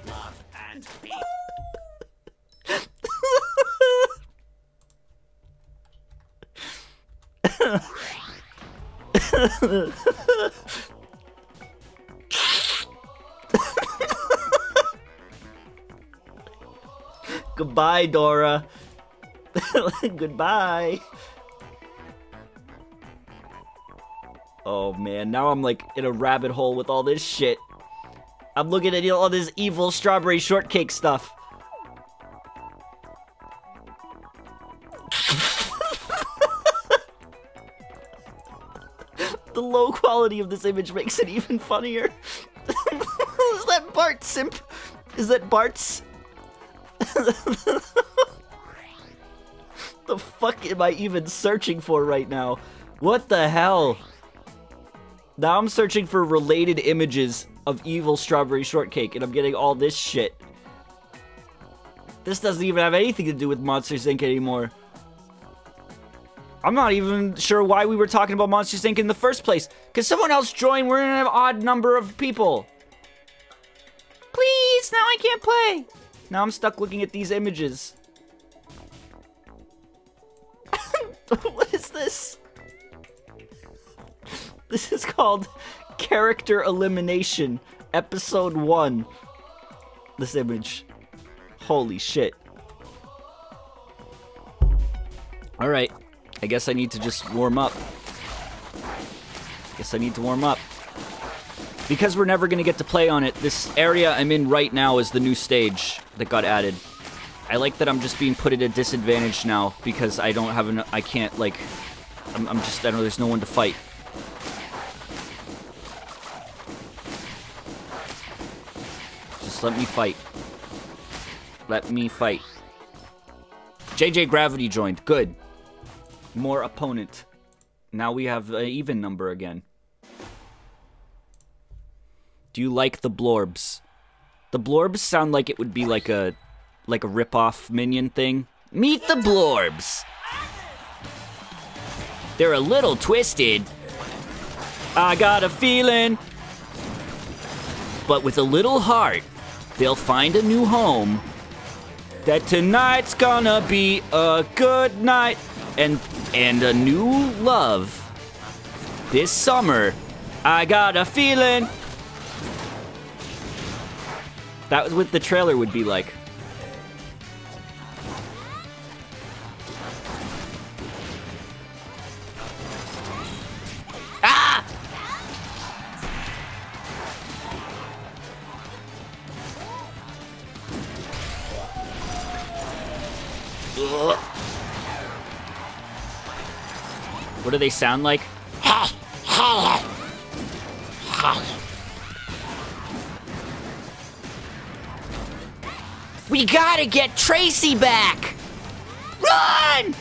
B: Love and peace.
A: Goodbye, Dora. Goodbye. Oh man, now I'm like in a rabbit hole with all this shit. I'm looking at all this evil strawberry shortcake stuff. The low quality of this image makes it even funnier. Is that Bart Simp? Is that Bart's? The fuck am I even searching for right now? What the hell? Now I'm searching for related images of evil strawberry shortcake, and I'm getting all this shit. This doesn't even have anything to do with Monsters, Inc. anymore. I'm not even sure why we were talking about Monsters, Inc. in the first place. Because someone else joined, we're in an odd number of people. Please, now I can't play. Now I'm stuck looking at these images. What is this? This is called Character Elimination, Episode 1. This image. Holy shit. Alright. I guess I need to just warm up. Guess I need to warm up. Because we're never gonna get to play on it, this area I'm in right now is the new stage that got added. I like that I'm just being put at a disadvantage now because I don't have I can't, like, I'm just, I don't know, there's no one to fight. Just let me fight. Let me fight. JJ Gravity joined. Good. More opponent. Now we have an even number again. Do you like the Blorbs? The Blorbs sound like it would be like a rip-off Minion thing. Meet the Blorbs! They're a little twisted. I got a feeling. But with a little heart, they'll find a new home. That tonight's gonna be a good night. And a new love. This summer, I got a feeling. That was what the trailer would be like. Ah! Ugh. What do they sound like? We gotta get Tracy back! Run!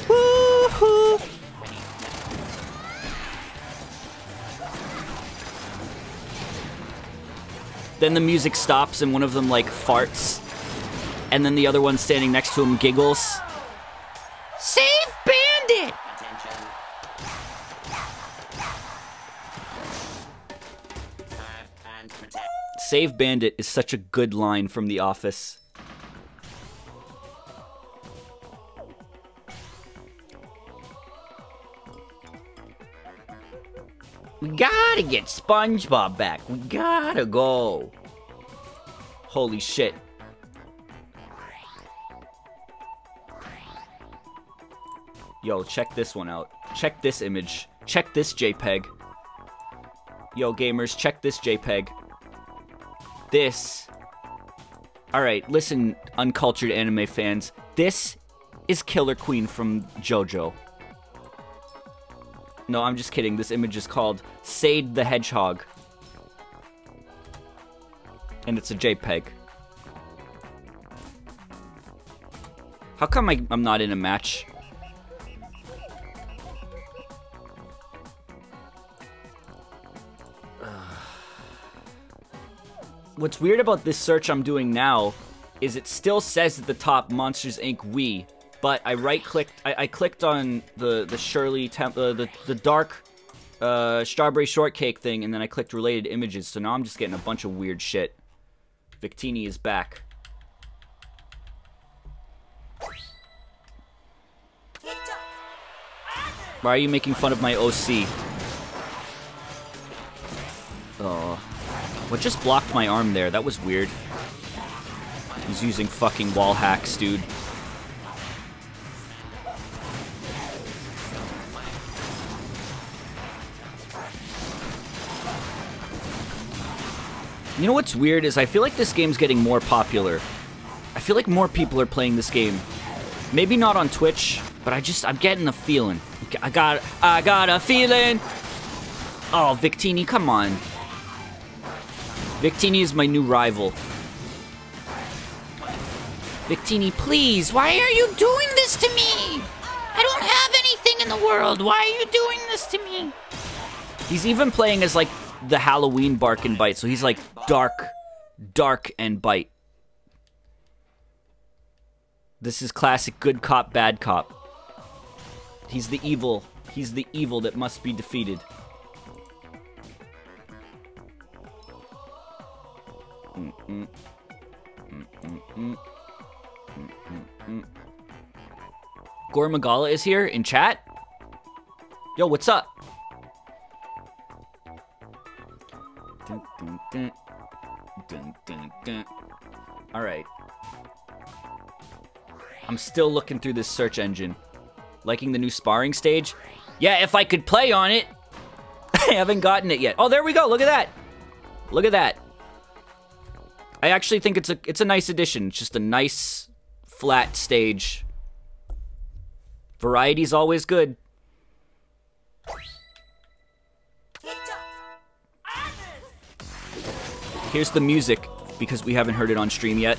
A: Woo-hoo. Then the music stops and one of them, like, farts. And then the other one standing next to him giggles. Save Bandit!
B: Attention. Serve and protect.
A: Save Bandit is such a good line from The Office. We gotta get SpongeBob back. We gotta go. Holy shit. Yo, check this one out. Check this image. Check this JPEG. Yo, gamers, check this JPEG. This. Alright, listen, uncultured anime fans. This is Killer Queen from JoJo. No, I'm just kidding. This image is called Sade the Hedgehog. And it's a JPEG. How come I'm not in a match? What's weird about this search I'm doing now is it still says at the top Monsters Inc. Wii, but I right-clicked, I clicked on the Shirley, the dark strawberry shortcake thing, and then I clicked related images, so now I'm just getting a bunch of weird shit. Victini is back. Why are you making fun of my OC? Oh. What just blocked my arm there? That was weird. He's using fucking wall hacks, dude. You know what's weird is I feel like this game's getting more popular. I feel like more people are playing this game. Maybe not on Twitch, but I'm getting the feeling. I got a feeling. Oh, Victini, come on. Victini is my new rival. Victini, please, why are you doing this to me? I don't have anything in the world. Why are you doing this to me? He's even playing as, like, the Halloween Bark and Bite, so he's, like, dark and bite. This is classic good cop, bad cop. He's the evil. He's the evil that must be defeated. Gore Magala is here in chat. Yo, what's up? All right. I'm still looking through this search engine. Liking the new sparring stage? Yeah, if I could play on it. I haven't gotten it yet. Oh, there we go. Look at that. Look at that. I actually think it's a nice addition. It's just a nice flat stage. Variety's always good. Here's the music, because we haven't heard it on stream yet.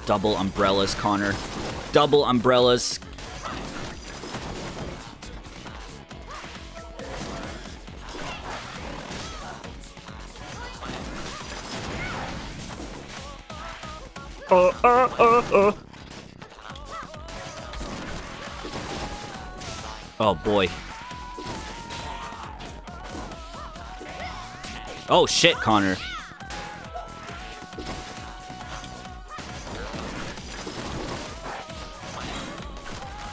A: Double umbrellas, Connor. Double umbrellas. Oh boy. Oh shit, Connor.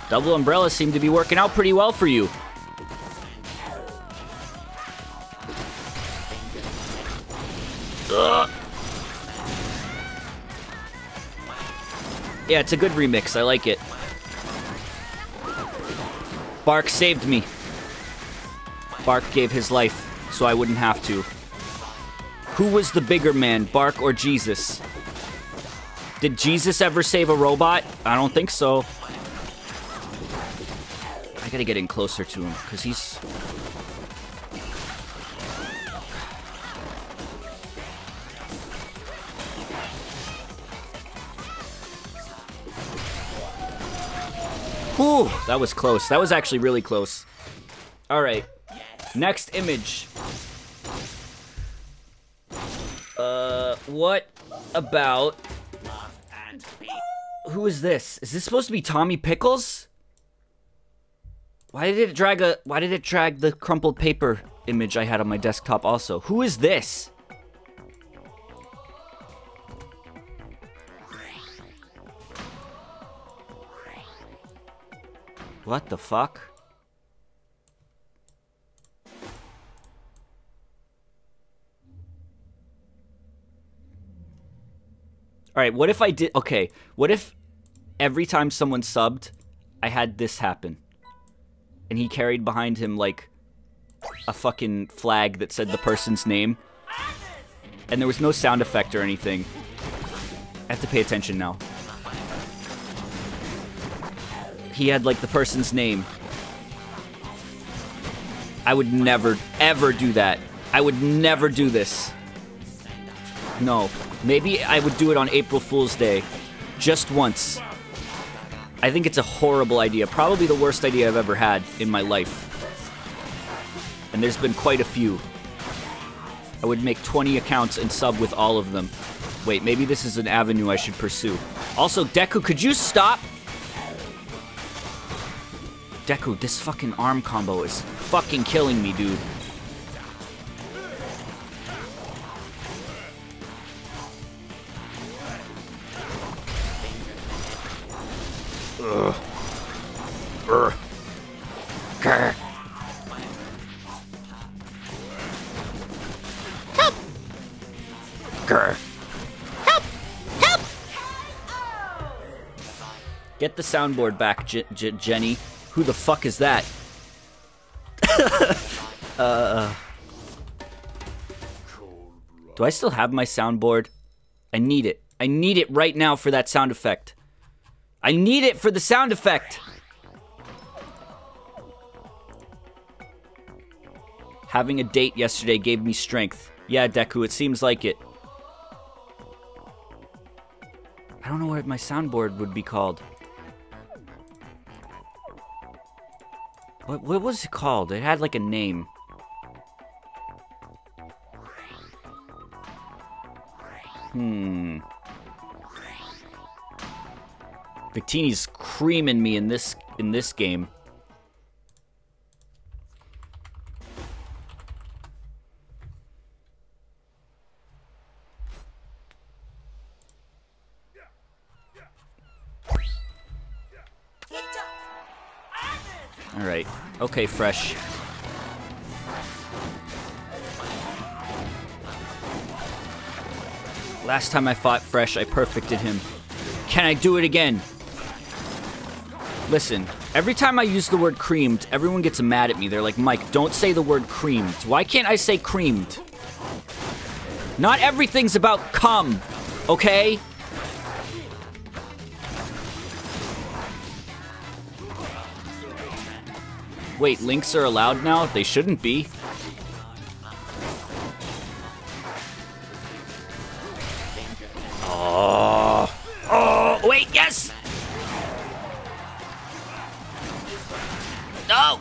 A: Double umbrellas seem to be working out pretty well for you. Ugh. Yeah, it's a good remix. I like it. Bark saved me. Bark gave his life, so I wouldn't have to. Who was the bigger man, Bark or Jesus? Did Jesus ever save a robot? I don't think so. I I gotta get in closer to him, because he's... Whew, that was close. That was actually really close. Alright. Next image. What about... Who is this? Is this supposed to be Tommy Pickles? Why did it drag the crumpled paper image I had on my desktop also? Who is this? What the fuck? Alright, what if I did... Okay, what if every time someone subbed, I had this happen? And he carried behind him, like, a fucking flag that said the person's name. And there was no sound effect or anything. I have to pay attention now. He had, like, the person's name. I would never, ever do that. I would never do this. No. Maybe I would do it on April Fool's Day. Just once. I think it's a horrible idea. Probably the worst idea I've ever had in my life. And there's been quite a few. I would make 20 accounts and sub with all of them. Wait, maybe this is an avenue I should pursue. Also, Deku, could you stop? Deku, this fucking arm combo is fucking killing me, dude. Ugh. Grr. Grr. Help! Grr. Help! Help! Get the soundboard back, Jenny. Who the fuck is that? Do I still have my soundboard? I need it. I need it right now for that sound effect. I need it for the sound effect! Having a date yesterday gave me strength. Yeah, Deku, it seems like it. I don't know what my soundboard would be called. What was it called? It had like a name. Victini's creaming me in this game. All right. Okay, Fresh. Last time I fought Fresh, I perfected him. Can I do it again? Listen, every time I use the word creamed, everyone gets mad at me. They're like, Mike, don't say the word creamed. Why can't I say creamed? Not everything's about cum, okay? Wait, links are allowed now? They shouldn't be. Oh, wait, yes! No!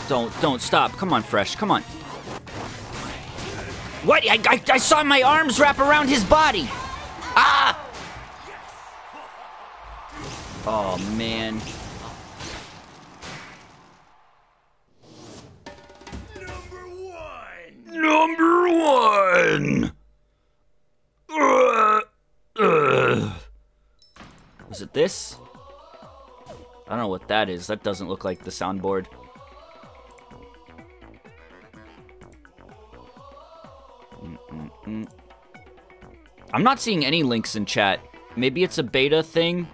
A: Don't stop. Come on, Fresh, come on. What? I saw my arms wrap around his body! Ah! Oh, man. Number one! Was it this? I don't know what that is. That doesn't look like the soundboard. I'm not seeing any links in chat. Maybe it's a beta thing?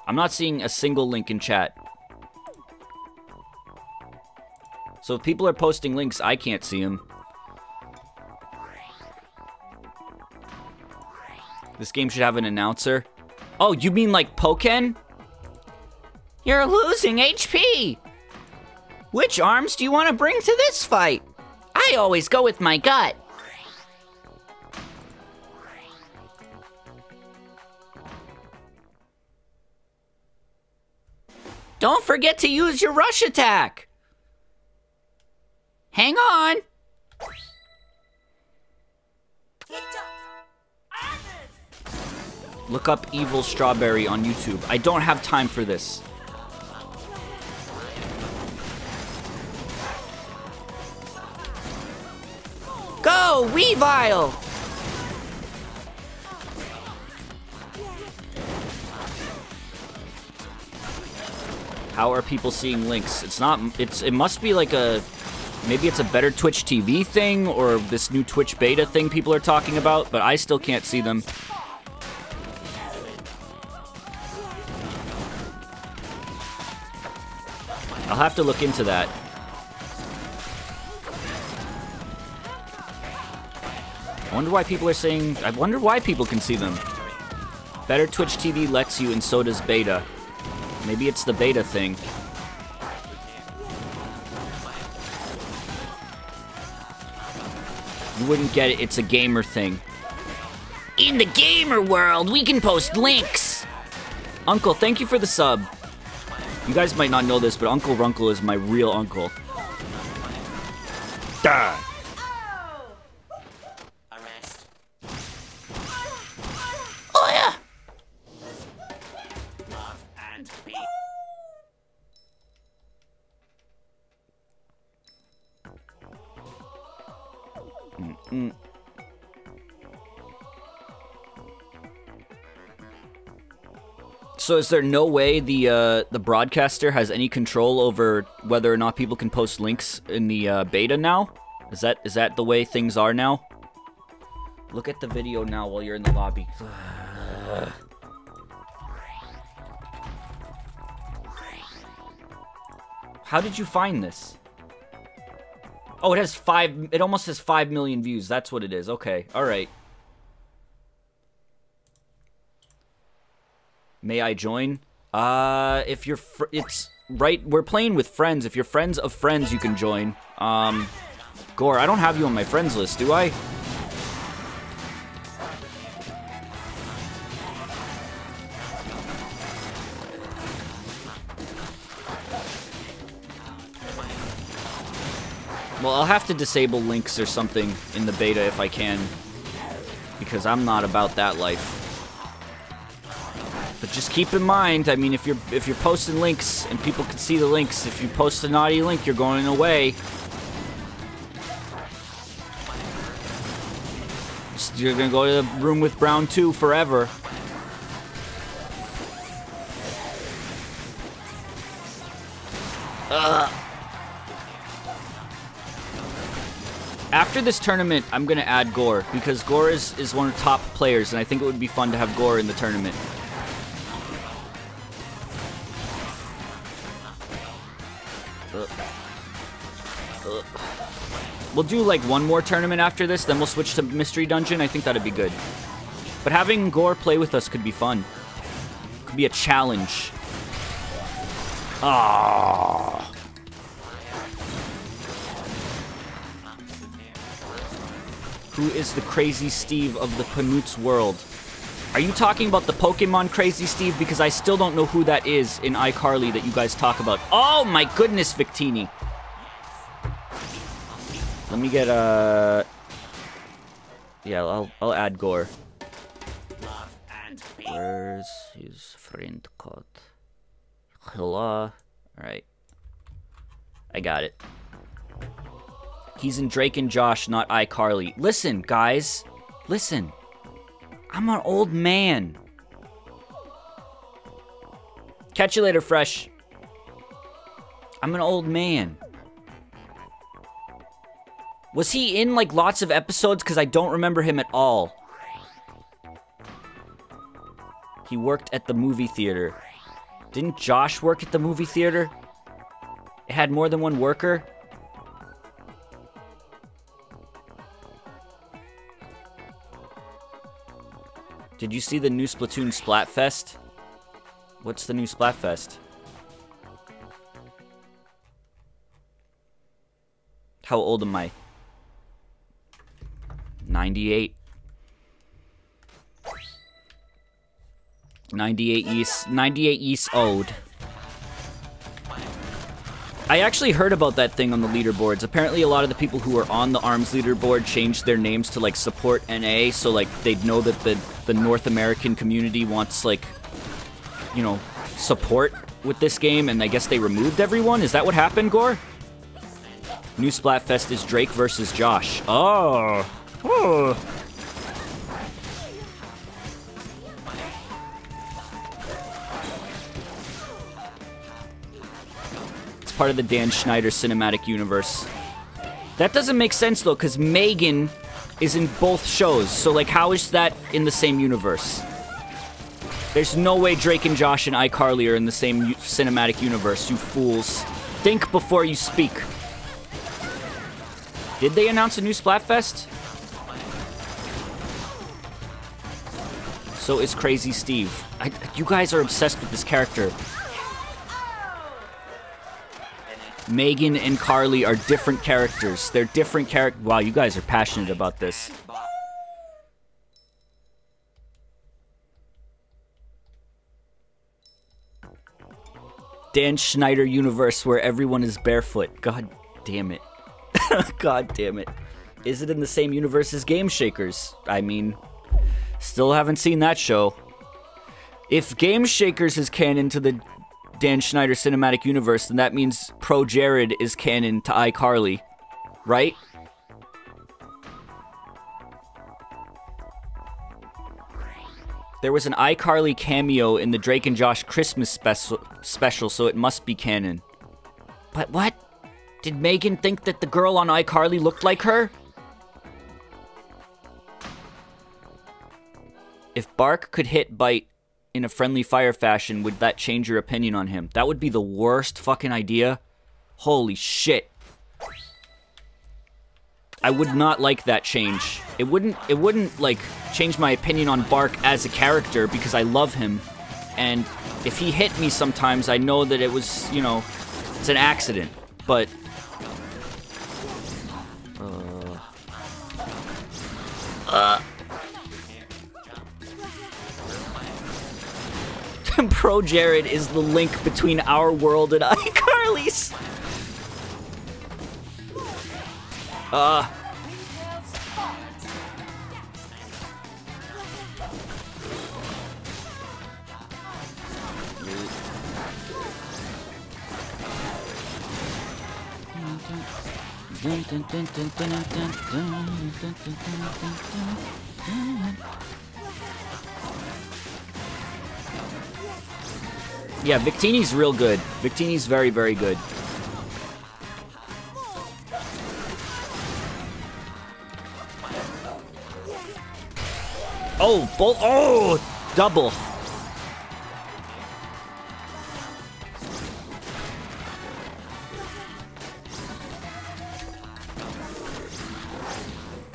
A: I'm not seeing a single link in chat. So if people are posting links, I can't see them. This game should have an announcer. Oh, you mean like Pokken? You're losing HP! Which arms do you want to bring to this fight? I always go with my gut. Don't forget to use your rush attack. Hang on. Look up Evil Strawberry on YouTube. I don't have time for this. Go, Weavile! How are people seeing links? It must be like maybe it's a better Twitch TV thing or this new Twitch beta thing people are talking about, but I still can't see them. I'll have to look into that. I wonder why people are saying... I wonder why people can see them. Better Twitch TV lets you, and so does beta. Maybe it's the beta thing. You wouldn't get it, it's a gamer thing. In the gamer world, we can post links! Uncle, thank you for the sub. You guys might not know this, but Uncle Runkle is my real uncle. Duh.
B: Arrest.
A: Oh yeah!
B: Love and peace.
A: So is there no way the broadcaster has any control over whether or not people can post links in the beta now? Is that the way things are now? Look at the video now while you're in the lobby. How did you find this? Oh, it almost has 5 million views. That's what it is. Okay, all right. May I join? If you're it's right, we're playing with friends. If you're friends of friends, you can join. Gore, I don't have you on my friends list, do I? Well, I'll have to disable links or something in the beta if I can, because I'm not about that life. But just keep in mind, I mean, if you're posting links and people can see the links, if you post a naughty link, you're going away. You're gonna go to the room with Brown 2 forever. After this tournament, I'm gonna add Gore, because Gore is one of the top players, and I think it would be fun to have Gore in the tournament. We'll do like one more tournament after this, then we'll switch to Mystery Dungeon. I think that'd be good. But having Gore play with us could be fun. Could be a challenge. Ah. Who is the Crazy Steve of the Panoots world? Are you talking about the Pokemon Crazy Steve? Because I still don't know who that is in iCarly that you guys talk about. Oh my goodness, Victini. Let me get yeah, I'll add Gore. Where's his friend code? Hello. Alright. I got it. He's in Drake and Josh, not iCarly. Listen, guys. Listen. I'm an old man. Catch you later, Fresh. I'm an old man. Was he in, like, lots of episodes? Because I don't remember him at all. He worked at the movie theater. Didn't Josh work at the movie theater? It had more than one worker? Did you see the new Splatoon Splatfest? What's the new Splatfest? How old am I? 98. 98 years old. I actually heard about that thing on the leaderboards. Apparently a lot of the people who are on the ARMS leaderboard changed their names to like support NA, so like they'd know that the North American community wants like, you know, support with this game, and I guess they removed everyone? Is that what happened, Gore? New Splatfest is Drake versus Josh. Oh. Oh. Part of the Dan Schneider cinematic universe. That doesn't make sense though, because Megan is in both shows, so like how is that in the same universe? There's no way Drake and Josh and iCarly are in the same cinematic universe, you fools. Think before you speak. Did they announce a new Splatfest? So is Crazy Steve. You guys are obsessed with this character. Megan and Carly are different characters. They're different characters. Wow, you guys are passionate about this. Dan Schneider universe where everyone is barefoot. God damn it. God damn it. Is it in the same universe as Game Shakers? I mean, still haven't seen that show. If Game Shakers is canon to the Dan Schneider cinematic universe, then that means Pro Jared is canon to iCarly, right? There was an iCarly cameo in the Drake and Josh Christmas special, so it must be canon. But what? Did Megan think that the girl on iCarly looked like her? If Bark could hit Bite in a friendly fire fashion, would that change your opinion on him? That would be the worst fucking idea. Holy shit. I would not like that change. It wouldn't like change my opinion on Bark as a character because I love him. And if he hit me sometimes, I know that it was, you know, it's an accident. But Pro Jared is the link between our world and iCarly's. Yeah, Victini's real good. Victini's very, very good. Oh, double.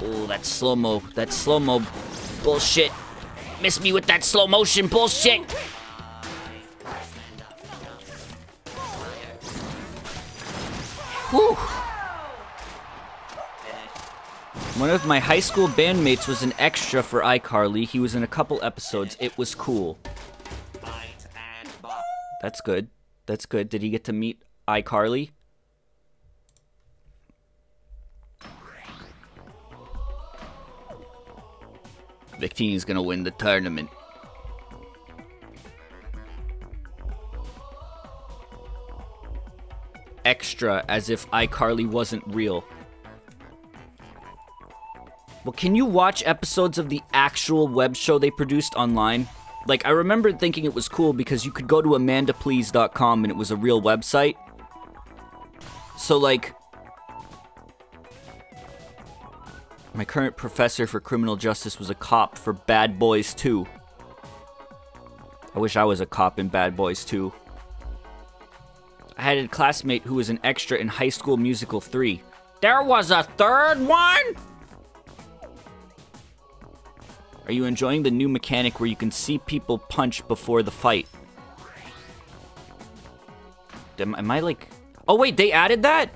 A: Oh, that slow-mo bullshit. Miss me with that slow motion bullshit. Whew. One of my high school bandmates was an extra for iCarly. He was in a couple episodes. It was cool. That's good. That's good. Did he get to meet iCarly? Victini's gonna win the tournament. Extra, as if iCarly wasn't real. Well, can you watch episodes of the actual web show they produced online? Like, I remember thinking it was cool because you could go to amandaplease.com and it was a real website. So, like, my current professor for criminal justice was a cop for Bad Boys 2. I wish I was a cop in Bad Boys 2. I had a classmate who was an extra in High School Musical 3. There was a third one? Are you enjoying the new mechanic where you can see people punch before the fight? Am I like... Oh wait, they added that?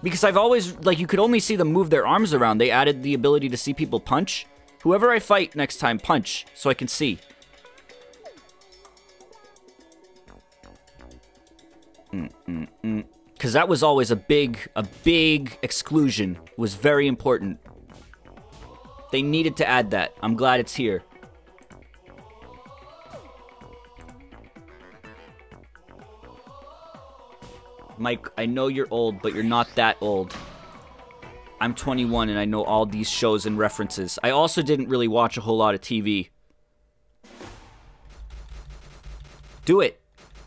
A: Because I've always, like, you could only see them move their arms around. They added the ability to see people punch. Whoever I fight next time, punch, so I can see. Because that was always a big exclusion. It was very important. They needed to add that. I'm glad it's here. Mike, I know you're old, but you're not that old. I'm 21 and I know all these shows and references. I also didn't really watch a whole lot of TV. Do it.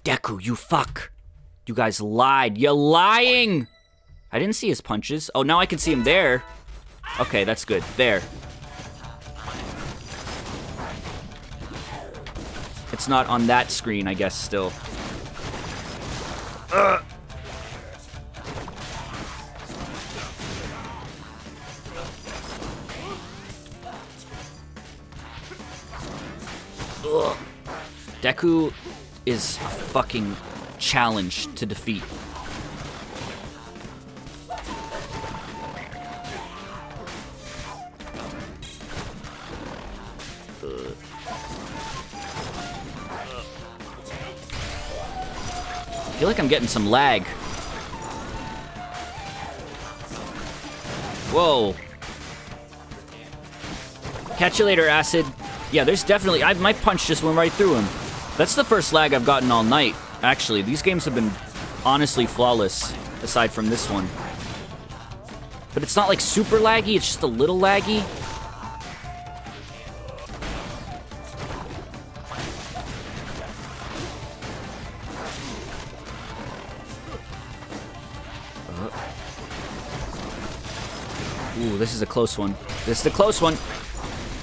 A: Deku, you fuck. You guys lied. You're lying! I didn't see his punches. Oh, now I can see him there. Okay, that's good. There. It's not on that screen, I guess, still. Ugh. Ugh. Deku is a fucking challenge to defeat. I feel like I'm getting some lag. Whoa. Catch you later, Acid. Yeah, there's definitely... my punch just went right through him. That's the first lag I've gotten all night. Actually, these games have been honestly flawless, aside from this one. But it's not like super laggy, it's just a little laggy. Ooh, this is a close one. This is a close one.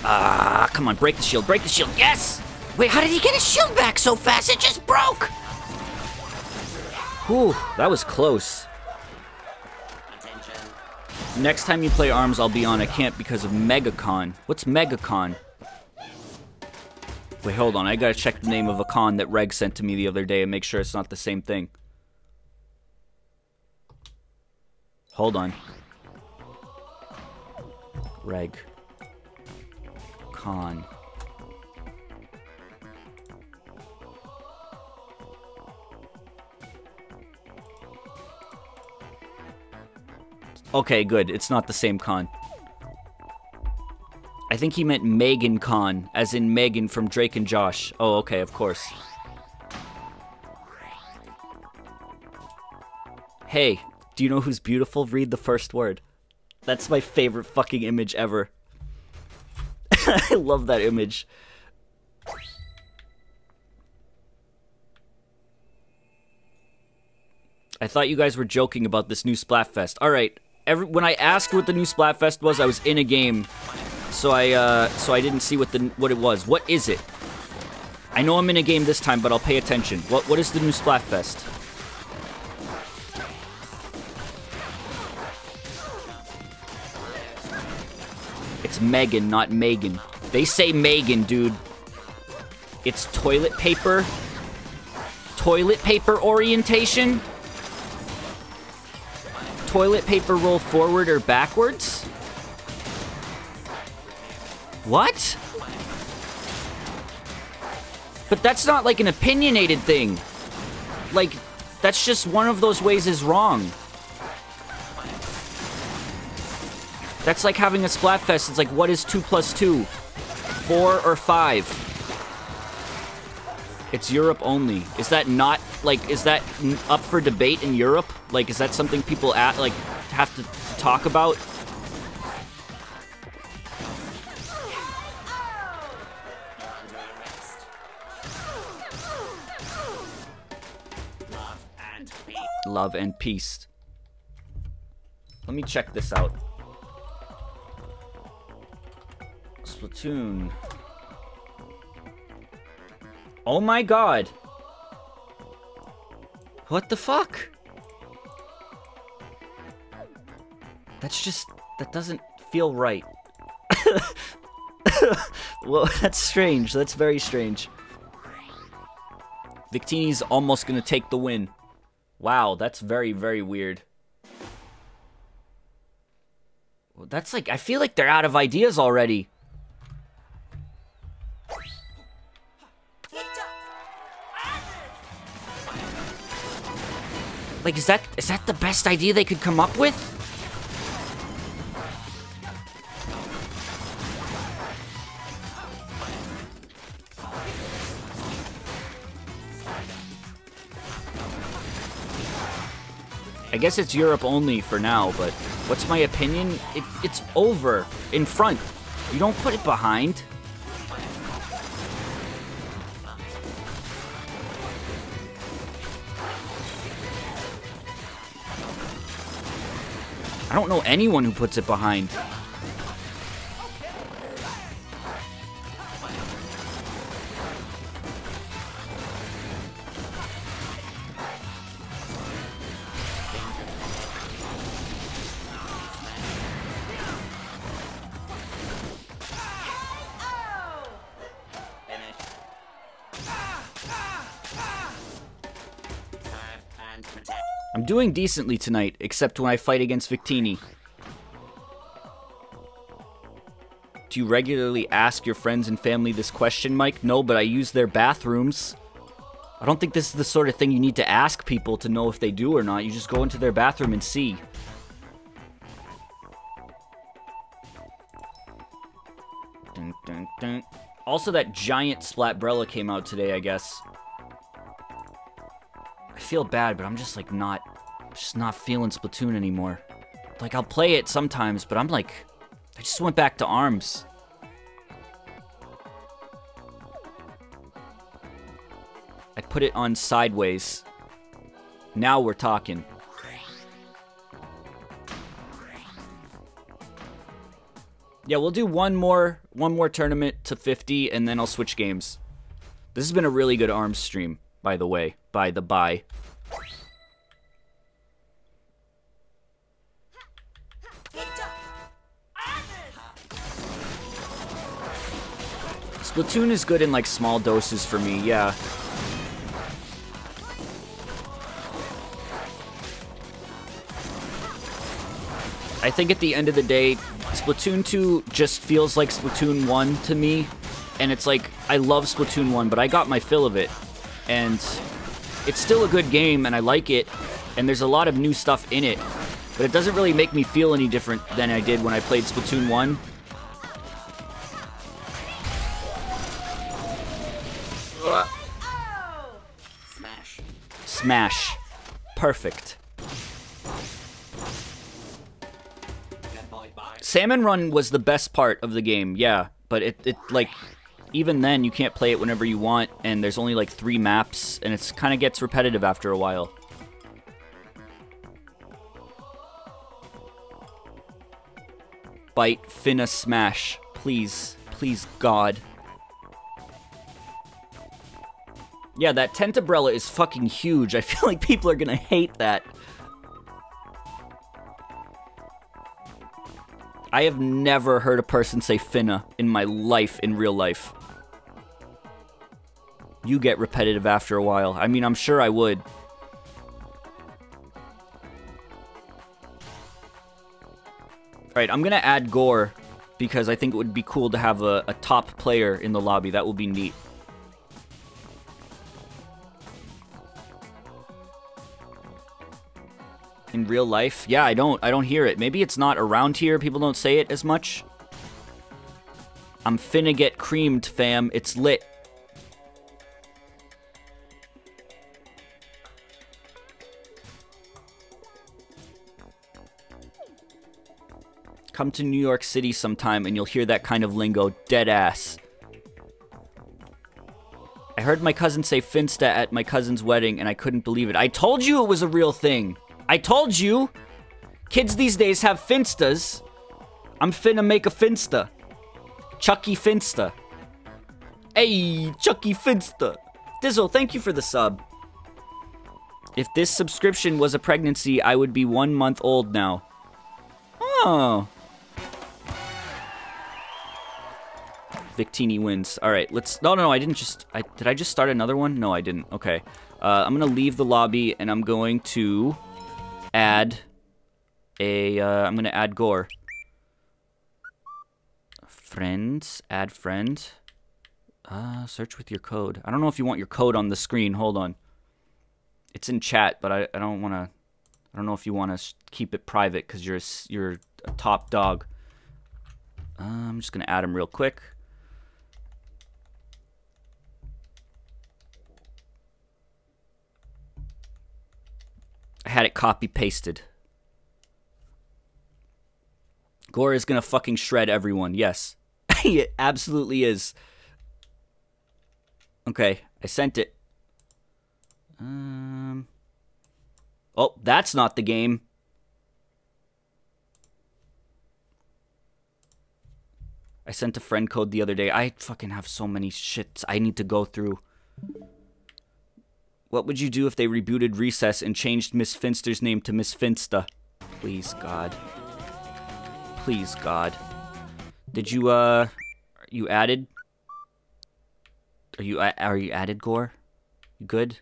A: Ah, come on, break the shield, break the shield. Yes! Wait, how did he get his shield back so fast? It just broke! Whew, that was close.
B: Attention.
A: Next time you play ARMS, I'll be on. I can't because of MegaCon. What's MegaCon? Wait, hold on. I gotta check the name of a con that Reg sent to me the other day and make sure it's not the same thing. Hold on. Reg. Con. Okay, good. It's not the same con. I think he meant Megan Con, as in Megan from Drake and Josh. Oh, okay, of course. Hey, do you know who's beautiful? Read the first word. That's my favorite fucking image ever. I love that image. I thought you guys were joking about this new Splatfest. Alright, when I asked what the new Splatfest was, I was in a game. So I didn't see what it was. What is it? I know I'm in a game this time, but I'll pay attention. What is the new Splatfest? It's Megan, not Megan. They say Megan, dude. It's toilet paper. Toilet paper orientation? Toilet paper roll forward or backwards? What? But that's not like an opinionated thing. Like, that's just one of those ways is wrong. That's like having a Splatfest. It's like, what is 2 plus 2? 4 or 5? It's Europe only. Is that not, like, is that up for debate in Europe? Like, is that something people have to talk about? Love and peace. Let me check this out. Splatoon. Oh my god. What the fuck? That doesn't feel right. Well, that's strange. That's very strange. Victini's almost gonna take the win. Wow, that's very, very weird. Well, that's like, I feel like they're out of ideas already. Like, is that the best idea they could come up with? I guess it's Europe only for now, but what's my opinion? It's over in front. You don't put it behind. I don't know anyone who puts it behind. I'm doing decently tonight, except when I fight against Victini. Do you regularly ask your friends and family this question, Mike? No, but I use their bathrooms. I don't think this is the sort of thing you need to ask people to know if they do or not. You just go into their bathroom and see. Dun, dun, dun. Also, that giant Splatbrella came out today, I guess. I feel bad, but I'm just like not feeling Splatoon anymore. Like, I'll play it sometimes, but I'm like, I just went back to ARMS. I put it on sideways. Now we're talking. Yeah, we'll do one more tournament to 50, and then I'll switch games. This has been a really good ARMS stream, by the way. By the by. Splatoon is good in like small doses for me, yeah. I think at the end of the day, Splatoon 2 just feels like Splatoon 1 to me. And it's like, I love Splatoon 1, but I got my fill of it. And it's still a good game, and I like it. And there's a lot of new stuff in it. But it doesn't really make me feel any different than I did when I played Splatoon 1.
B: Smash.
A: Smash. Perfect. Salmon Run was the best part of the game, yeah. But it like, even then, you can't play it whenever you want, and there's only like 3 maps, and it's kind of gets repetitive after a while. Bite, finna, smash. Please. Please, God. Yeah, that Tentabrella is fucking huge. I feel like people are gonna hate that. I have never heard a person say finna in my life, in real life. You get repetitive after a while. I mean, I'm sure I would. Alright, I'm gonna add Gore, because I think it would be cool to have a top player in the lobby. That would be neat. In real life? Yeah, I don't hear it. Maybe it's not around here. People don't say it as much. I'm finna get creamed, fam. It's lit. Come to New York City sometime and you'll hear that kind of lingo. Dead ass. I heard my cousin say Finsta at my cousin's wedding and I couldn't believe it. I told you it was a real thing. I told you! Kids these days have Finstas. I'm finna make a Finsta. Chucky Finsta. Hey, Chucky Finsta. Dizzle, thank you for the sub. If this subscription was a pregnancy, I would be 1 month old now. Oh. Victini wins. All right, let's... No, I didn't just... Did I just start another one? No, I didn't. Okay. I'm going to leave the lobby, and I'm going to add I'm going to add Gore. Friends. Add friend. Search with your code. I don't know if you want your code on the screen. Hold on. It's in chat, but I don't want to... I don't know if you want to keep it private because you're a top dog. I'm just going to add him real quick. I had it copy-pasted. Gore is going to fucking shred everyone. Yes. It absolutely is. Okay, I sent it. Oh, that's not the game. I sent a friend code the other day. I fucking have so many shits I need to go through. What would you do if they rebooted Recess and changed Miss Finster's name to Miss Finsta? Please, God. Please, God. Did you, you added? Are you added, Gore? You good?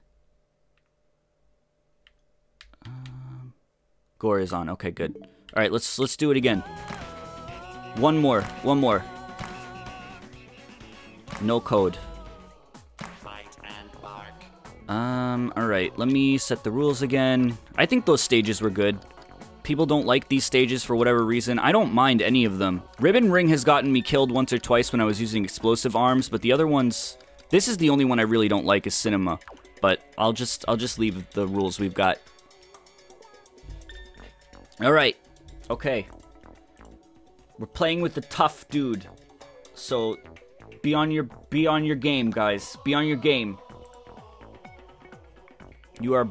A: Gore is on. Okay, good. All right, let's do it again. One more. No code.
B: Fight and bark.
A: All right. Let me set the rules again. I think those stages were good. People don't like these stages for whatever reason. I don't mind any of them. Ribbon Ring has gotten me killed once or twice when I was using explosive arms, but the other ones... This is the only one I really don't like is Cinema. But I'll just leave the rules we've got. All right. Okay. We're playing with the tough dude. So be on your game, guys. Be on your game. You are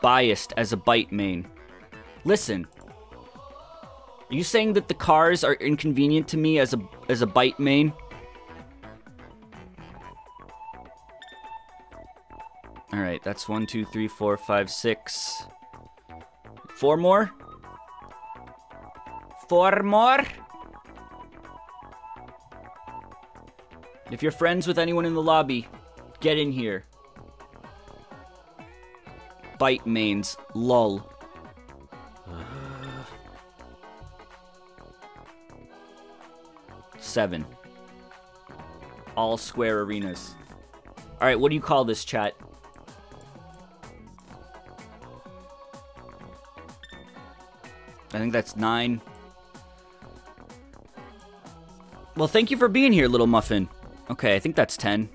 A: biased as a bite main. Listen. Are you saying that the cars are inconvenient to me as a bite main? All right, that's 1, 2, 3, 4, 5, 6. 4 more? 4 more? If you're friends with anyone in the lobby, get in here. Bite mains, lol. 7. All square arenas. Alright, what do you call this, chat? I think that's 9. Well, thank you for being here, little muffin. Okay, I think that's 10.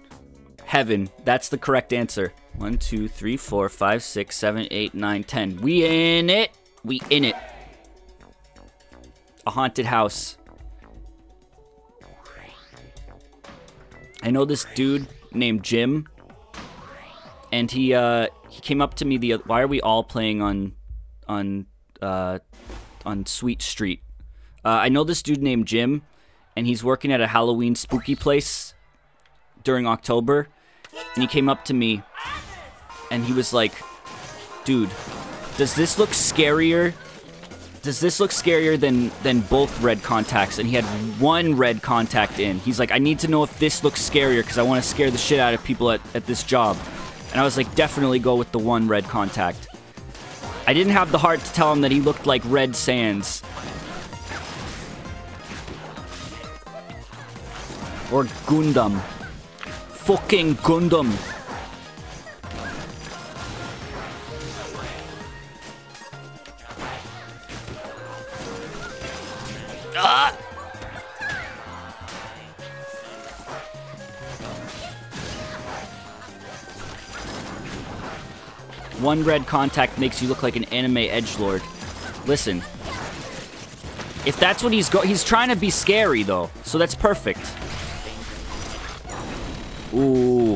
A: Heaven. That's the correct answer. 1, 2, 3, 4, 5, 6, 7, 8, 9, 10. We in it. We in it. A haunted house. I know this dude named Jim. And he came up to me the other... Why are we all playing on Sweet Street? I know this dude named Jim. And he's working at a Halloween spooky place during October. And he came up to me and he was like, dude, does this look scarier? Does this look scarier than both red contacts? And he had 1 red contact in. He's like, I need to know if this looks scarier because I want to scare the shit out of people at this job. And I was like, definitely go with the 1 red contact. I didn't have the heart to tell him that he looked like Red Sands. Or Gundam. Fucking Gundam. Ah! One red contact makes you look like an anime edgelord. Listen. If that's what he's trying to be scary though, so that's perfect. Ooh.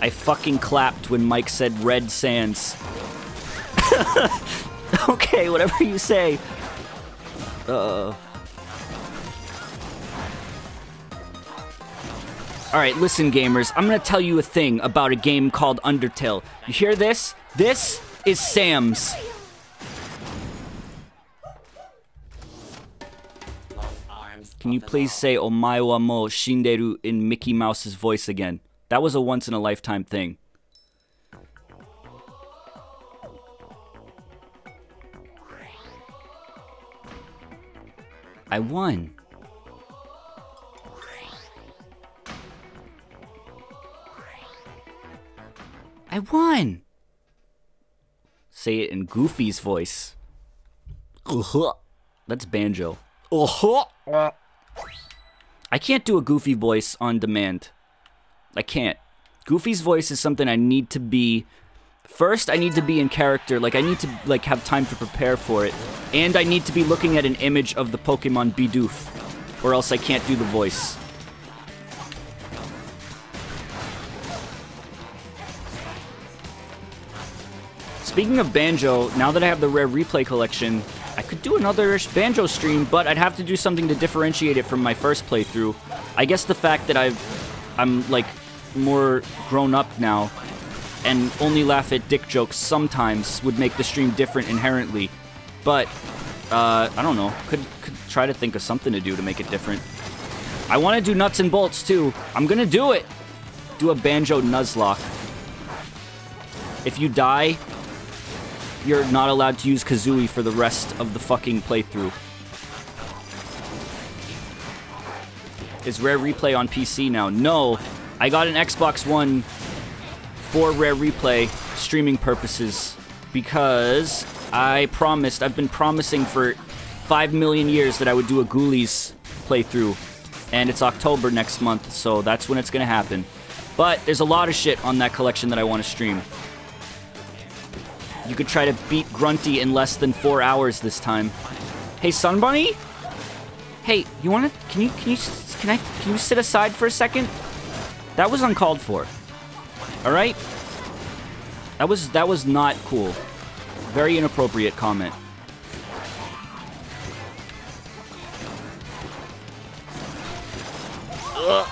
A: I fucking clapped when Mike said Red Sands. Okay, whatever you say. Alright, listen gamers, I'm gonna tell you a thing about a game called Undertale. You hear this? This is Sam's. Can you please say "Omae wa mo shinderu" in Mickey Mouse's voice again? That was a once-in-a-lifetime thing. I won. I won. Say it in Goofy's voice. That's Banjo. I can't do a Goofy voice on demand. I can't. Goofy's voice is something I need to be... First, I need to be in character. Like, I need to, like, have time to prepare for it. And I need to be looking at an image of the Pokemon Bidoof. Or else I can't do the voice. Speaking of Banjo, now that I have the Rare Replay collection, I could do another Banjo stream, but I'd have to do something to differentiate it from my first playthrough. I guess the fact that I'm, like, more grown up now, and only laugh at dick jokes sometimes would make the stream different inherently. But, I don't know. Could try to think of something to do to make it different. I want to do Nuts and Bolts, too. I'm gonna do it! Do a Banjo Nuzlocke. If you die, you're not allowed to use Kazooie for the rest of the fucking playthrough. Is Rare Replay on PC now? No. I got an Xbox One for Rare Replay streaming purposes because I've been promising for 5 million years that I would do a Ghoulies playthrough, and it's October next month, so that's when it's gonna happen. But there's a lot of shit on that collection that I want to stream. You could try to beat Grunty in less than 4 hours this time. Hey, Sunbunny? Hey, you wanna, can you sit aside for a second? That was uncalled for. Alright? That was not cool. Very inappropriate comment. Ugh.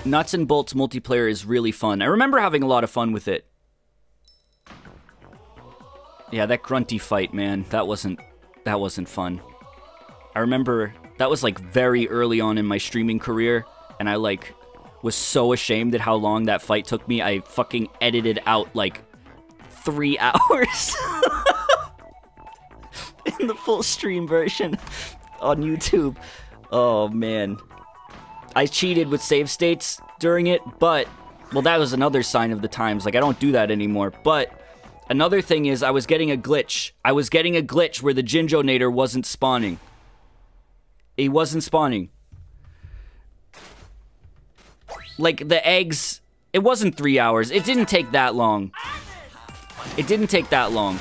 A: Nuts and Bolts multiplayer is really fun. I remember having a lot of fun with it. Yeah, that Grunty fight, man, that wasn't fun. I remember that was like very early on in my streaming career, and I like was so ashamed at how long that fight took me. I fucking edited out like 3 hours in the full stream version on YouTube. Oh man. I cheated with save states during it, but, well, that was another sign of the times. Like, I don't do that anymore. But another thing is I was getting a glitch. I was getting a glitch where the Jinjonator wasn't spawning. He wasn't spawning. Like, the eggs, it wasn't 3 hours. It didn't take that long. It didn't take that long.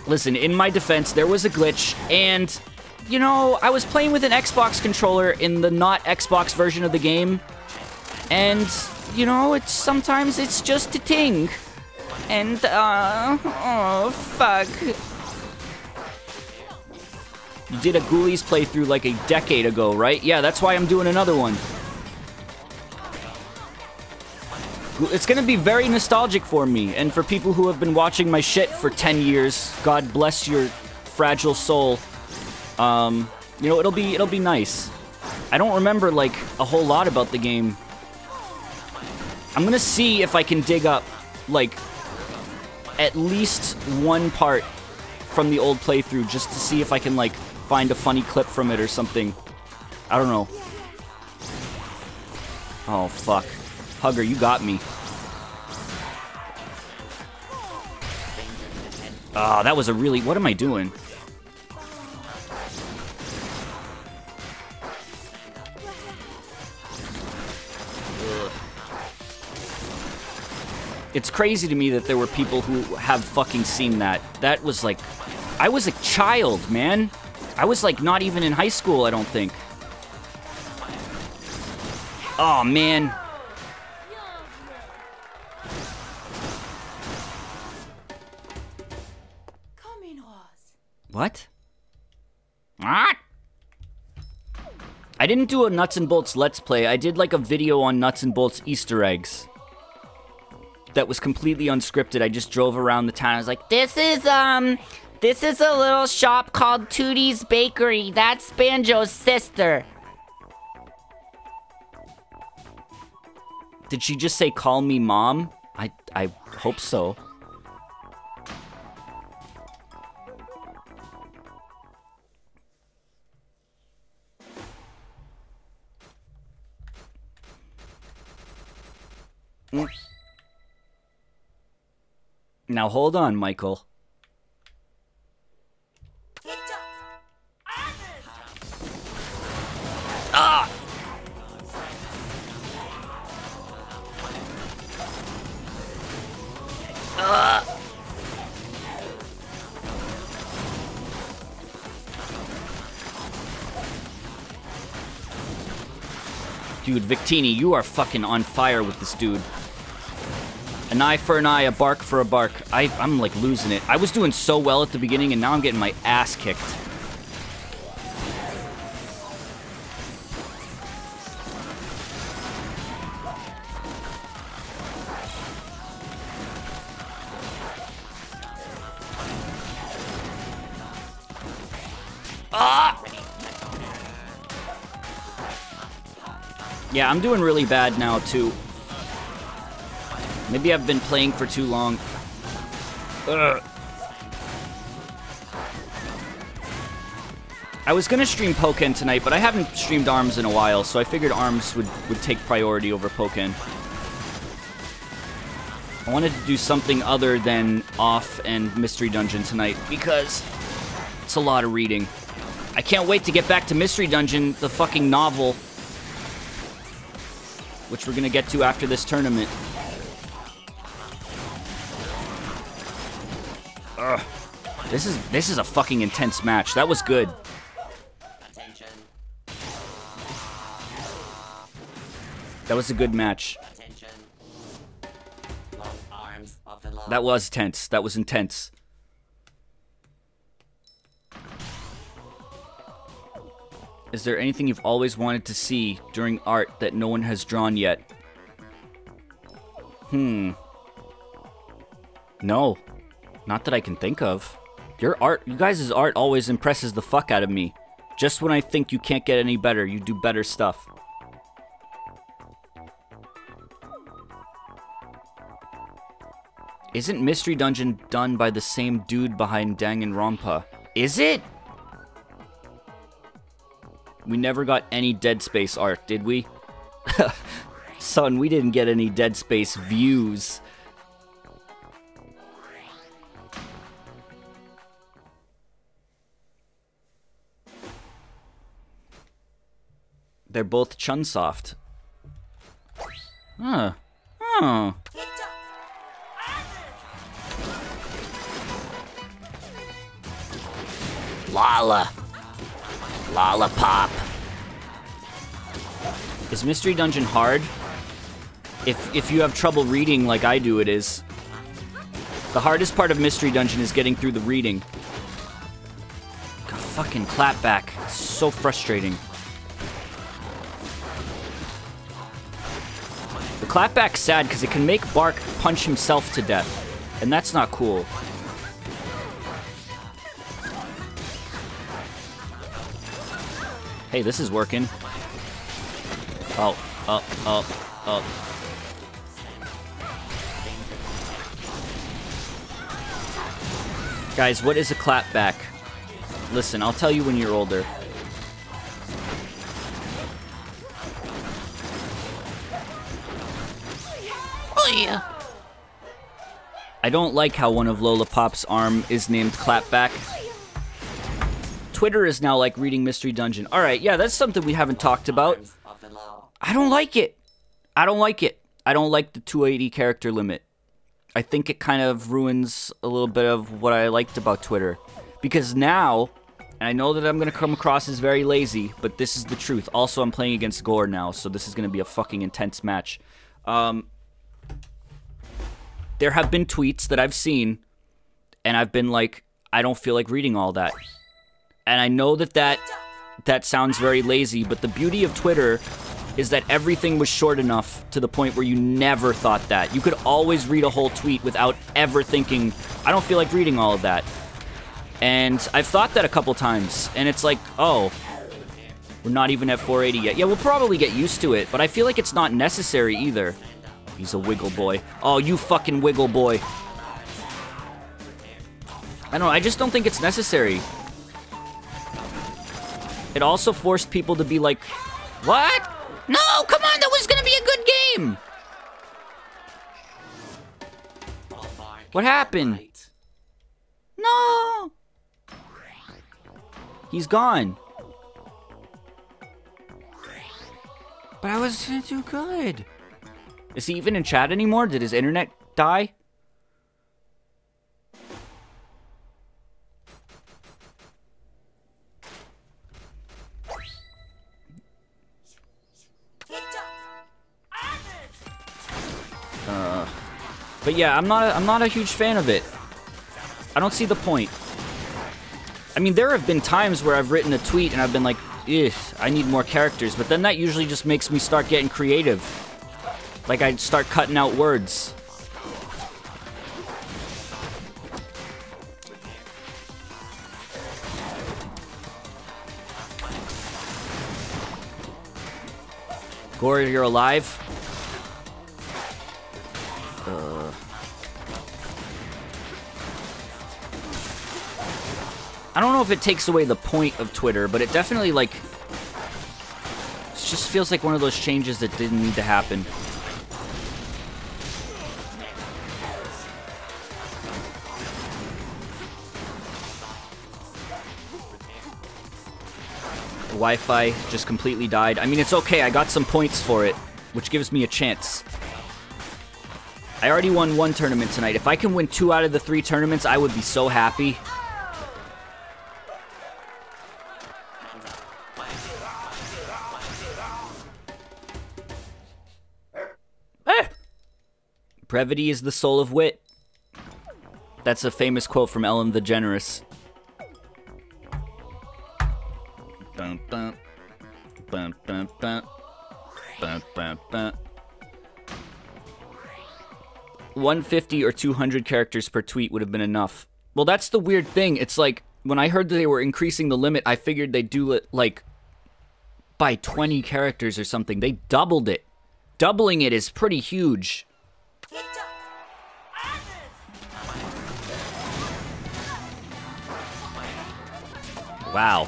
A: Listen, in my defense, there was a glitch, and... You know, I was playing with an Xbox controller in the not Xbox version of the game, and, you know, sometimes it's just a ting. And, oh, fuck. You did a Ghoulies playthrough like a decade ago, right? Yeah, that's why I'm doing another one. It's gonna be very nostalgic for me, and for people who have been watching my shit for 10 years, God bless your fragile soul. You know, it'll be nice. I don't remember, like, a whole lot about the game. I'm gonna see if I can dig up, like, at least one part from the old playthrough, just to see if I can, like, find a funny clip from it or something. I don't know. Oh, fuck. Hugger, you got me. Ah, that was a really... What am I doing? It's crazy to me that there were people who have fucking seen that. That was like... I was a child, man. I was like not even in high school, I don't think. Oh, man. What? What? I didn't do a Nuts and Bolts Let's Play. I did like a video on Nuts and Bolts Easter eggs. that was completely unscripted. I just drove around the town. I was like, this is a little shop called Tootie's Bakery. That's Banjo's sister. Did she just say, call me mom? I hope so. Now hold on, Michael. Ah! Dude, Victini, you are fucking on fire with this dude. An eye for an eye, a bark for a bark. I'm like losing it. I was doing so well at the beginning and now I'm getting my ass kicked. Ah! Yeah, I'm doing really bad now too. Maybe I've been playing for too long. Ugh. I was gonna stream Pokken tonight, but I haven't streamed ARMS in a while, so I figured ARMS would take priority over Pokken. I wanted to do something other than Off and Mystery Dungeon tonight, because it's a lot of reading. I can't wait to get back to Mystery Dungeon, the fucking novel, which we're gonna get to after this tournament. Ugh. This is a fucking intense match. That was good.
B: Attention.
A: That was a good match.
B: Attention. Long arms of the law.
A: That was tense. That was intense. Is there anything you've always wanted to see during art that no one has drawn yet? No. Not that I can think of. Your guys' art always impresses the fuck out of me. Just when I think you can't get any better, you do better stuff. Isn't Mystery Dungeon done by the same dude behind Danganronpa? Is it? We never got any Dead Space art, did we? Son, we didn't get any Dead Space views. They're both Chunsoft. Huh. Huh. Lollipop. Is Mystery Dungeon hard? If you have trouble reading like I do, it is. The hardest part of Mystery Dungeon is getting through the reading. God, fucking clapback. So frustrating. The clapback's sad because it can make Bark punch himself to death. And that's not cool. Hey, this is working. Oh. Guys, what is a clapback? Listen, I'll tell you when you're older. Oh yeah. I don't like how one of Lollipop's arm is named Clapback. Twitter is now like reading Mystery Dungeon. Alright, yeah, that's something we haven't talked about. I don't like it. I don't like it. I don't like the 280 character limit. I think it kind of ruins a little bit of what I liked about Twitter. Because now, and I know that I'm going to come across as very lazy, but this is the truth. Also, I'm playing against Gore now, so this is going to be a fucking intense match. There have been tweets that I've seen, and I've been like, I don't feel like reading all that. And I know that sounds very lazy, but the beauty of Twitter is that everything was short enough to the point where you never thought that. You could always read a whole tweet without ever thinking, I don't feel like reading all of that. And I've thought that a couple times, and it's like, oh, we're not even at 480 yet. Yeah, we'll probably get used to it, but I feel like it's not necessary either. He's a wiggle boy. Oh, you fucking wiggle boy. I don't know, I just don't think it's necessary. It also forced people to be like, what? No, come on, that was gonna be a good game! What happened? No! He's gone. But I was too good. Is he even in chat anymore? Did his internet die? But yeah, I'm not a huge fan of it. I don't see the point. I mean, there have been times where I've written a tweet and I've been like, ugh, I need more characters, but then that usually just makes me start getting creative. Like, I'd start cutting out words. Gore, you're alive? I don't know if it takes away the point of Twitter, but it definitely, like, it just feels like one of those changes that didn't need to happen. The Wi-Fi just completely died. I mean, it's okay, I got some points for it, which gives me a chance. I already won 1 tournament tonight. If I can win 2 out of the 3 tournaments, I would be so happy. Brevity is the soul of wit. That's a famous quote from Ellen DeGeneres. Bum, bum. Bum, bum, bum. Bum, bum, bum. 150 or 200 characters per tweet would have been enough. Well, that's the weird thing. It's like, when I heard that they were increasing the limit, I figured they'd do it, like, by 20 characters or something. They doubled it. Doubling it is pretty huge. Wow.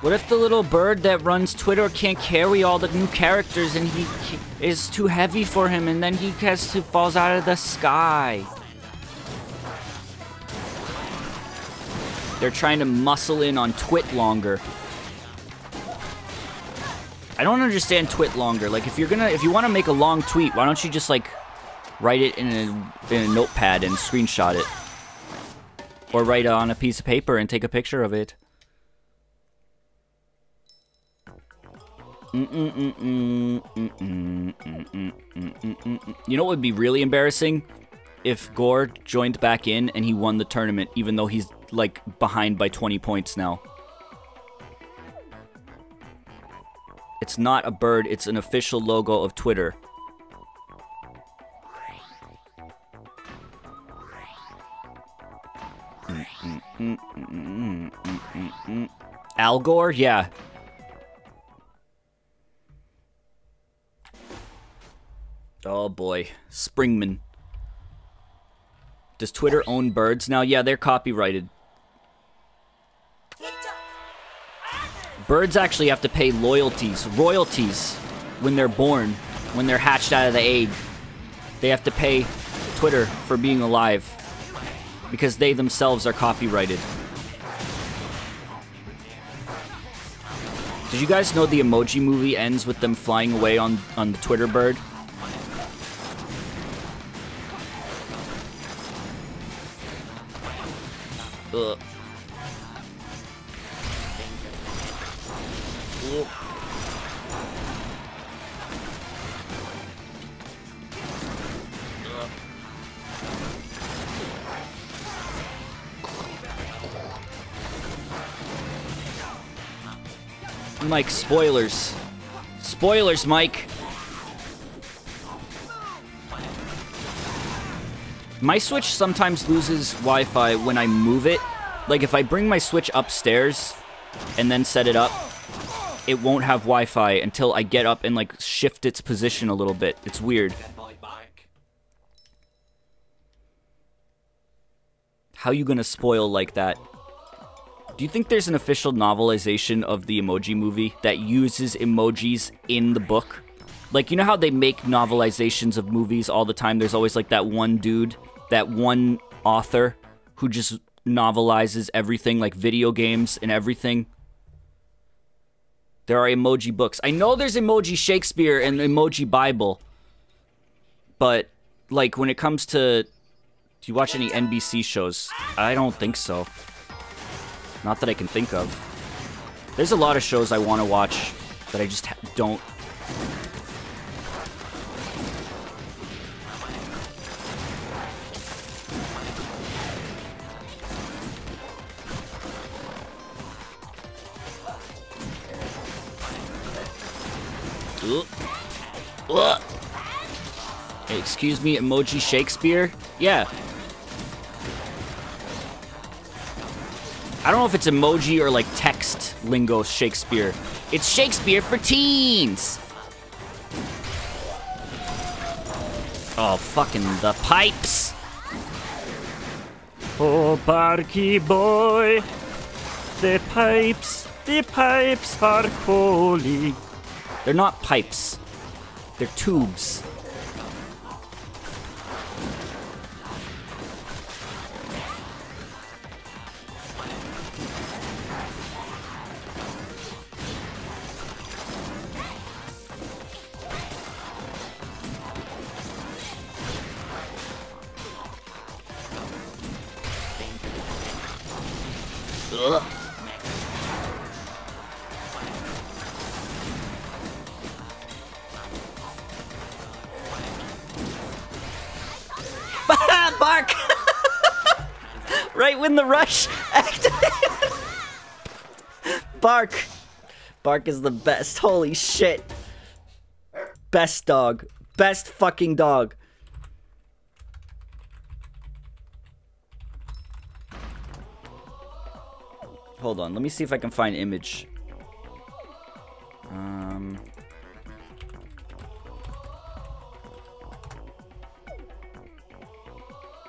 A: What if the little bird that runs Twitter can't carry all the new characters and he is too heavy for him and then he falls out of the sky? They're trying to muscle in on Twit longer. I don't understand Twit longer. Like, if you want to make a long tweet, why don't you just, like, write it in a notepad and screenshot it? Or write it on a piece of paper and take a picture of it. You know what would be really embarrassing? If Gore joined back in and he won the tournament, even though he's, like, behind by 20 points now. It's not a bird, it's an official logo of Twitter. Al Gore? Yeah. Oh boy. Springman. Does Twitter own birds now? Yeah, they're copyrighted. Birds actually have to pay royalties when they're born, when they're hatched out of the egg. They have to pay Twitter for being alive because they themselves are copyrighted. Did you guys know the Emoji Movie ends with them flying away on the Twitter bird? Ugh. Mike, spoilers. Spoilers, Mike. My Switch sometimes loses Wi-Fi when I move it. Like, if I bring my Switch upstairs and then set it up, it won't have Wi-Fi until I get up and, like, shift its position a little bit. It's weird. How you gonna spoil like that? Do you think there's an official novelization of the Emoji Movie that uses emojis in the book? Like, you know how they make novelizations of movies all the time? There's always, like, that one dude, that one author who just novelizes everything, like video games and everything. There are emoji books. I know there's Emoji Shakespeare and Emoji Bible, but, like, when it comes to... Do you watch any NBC shows? I don't think so. Not that I can think of. There's a lot of shows I want to watch that I just don't. Hey, excuse me, Emoji Shakespeare? Yeah. I don't know if it's emoji or, like, text lingo Shakespeare. It's Shakespeare for teens! Oh, fucking the pipes! Oh, Barky boy, the pipes are calling. They're not pipes. They're tubes. Ugh. Bark! Right when the rush activated. Bark. Bark is the best. Holy shit. Best dog. Best fucking dog. Hold on, let me see if I can find an image.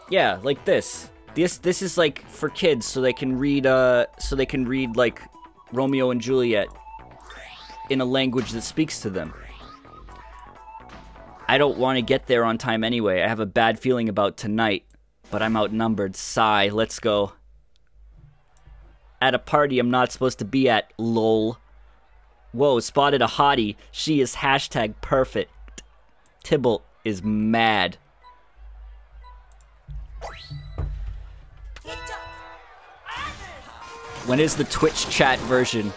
A: Yeah, like this. This is like for kids, so they can read like Romeo and Juliet in a language that speaks to them. I don't want to get there on time anyway. I have a bad feeling about tonight, but I'm outnumbered. Sigh, let's go. At a party I'm not supposed to be at, lol. Whoa, spotted a hottie. She is hashtag perfect. Tybalt is mad. When is the Twitch chat version?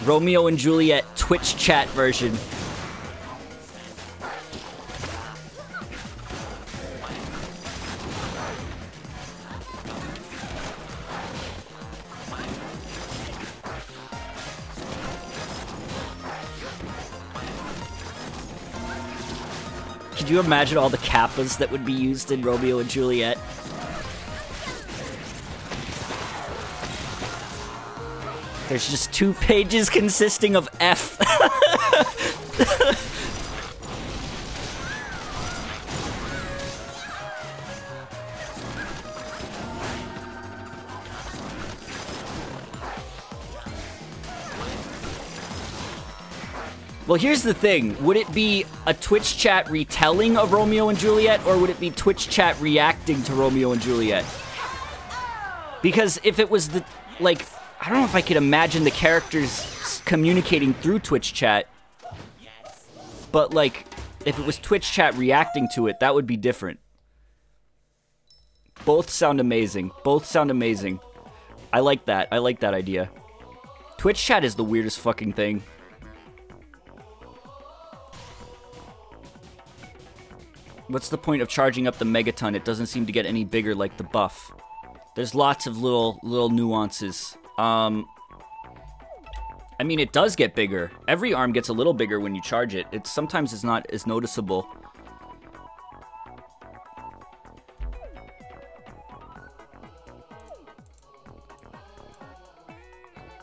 A: Romeo and Juliet Twitch chat version. Could you imagine all the kappas that would be used in Romeo and Juliet? There's just 2 pages consisting of F. Well, here's the thing. Would it be a Twitch chat retelling of Romeo and Juliet, or would it be Twitch chat reacting to Romeo and Juliet? Because if it was the, like, I don't know if I could imagine the characters communicating through Twitch chat, but, like, if it was Twitch chat reacting to it, that would be different. Both sound amazing. Both sound amazing. I like that. I like that idea. Twitch chat is the weirdest fucking thing. What's the point of charging up the Megaton? It doesn't seem to get any bigger like the buff. There's lots of little nuances. I mean, it does get bigger. Every arm gets a little bigger when you charge it. Sometimes it's not as noticeable.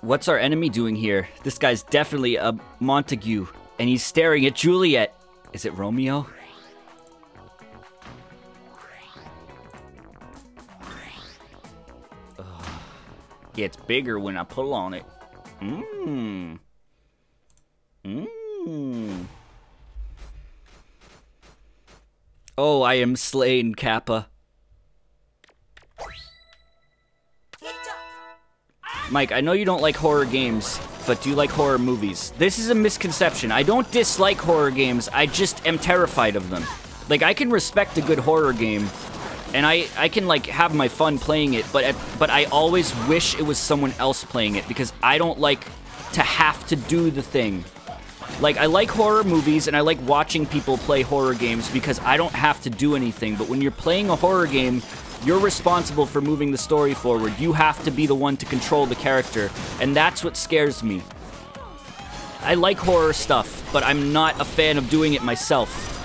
A: What's our enemy doing here? This guy's definitely a Montague, and he's staring at Juliet. Is it Romeo? Gets bigger when I pull on it. Mmm. Mmm. Oh, I am slain, Kappa. Mike, I know you don't like horror games, but do you like horror movies? This is a misconception. I don't dislike horror games, I just am terrified of them. Like, I can respect a good horror game, and I can, like, have my fun playing it, but I always wish it was someone else playing it, because I don't like to have to do the thing. Like, I like horror movies, and I like watching people play horror games, because I don't have to do anything, but when you're playing a horror game, you're responsible for moving the story forward. You have to be the one to control the character, and that's what scares me. I like horror stuff, but I'm not a fan of doing it myself.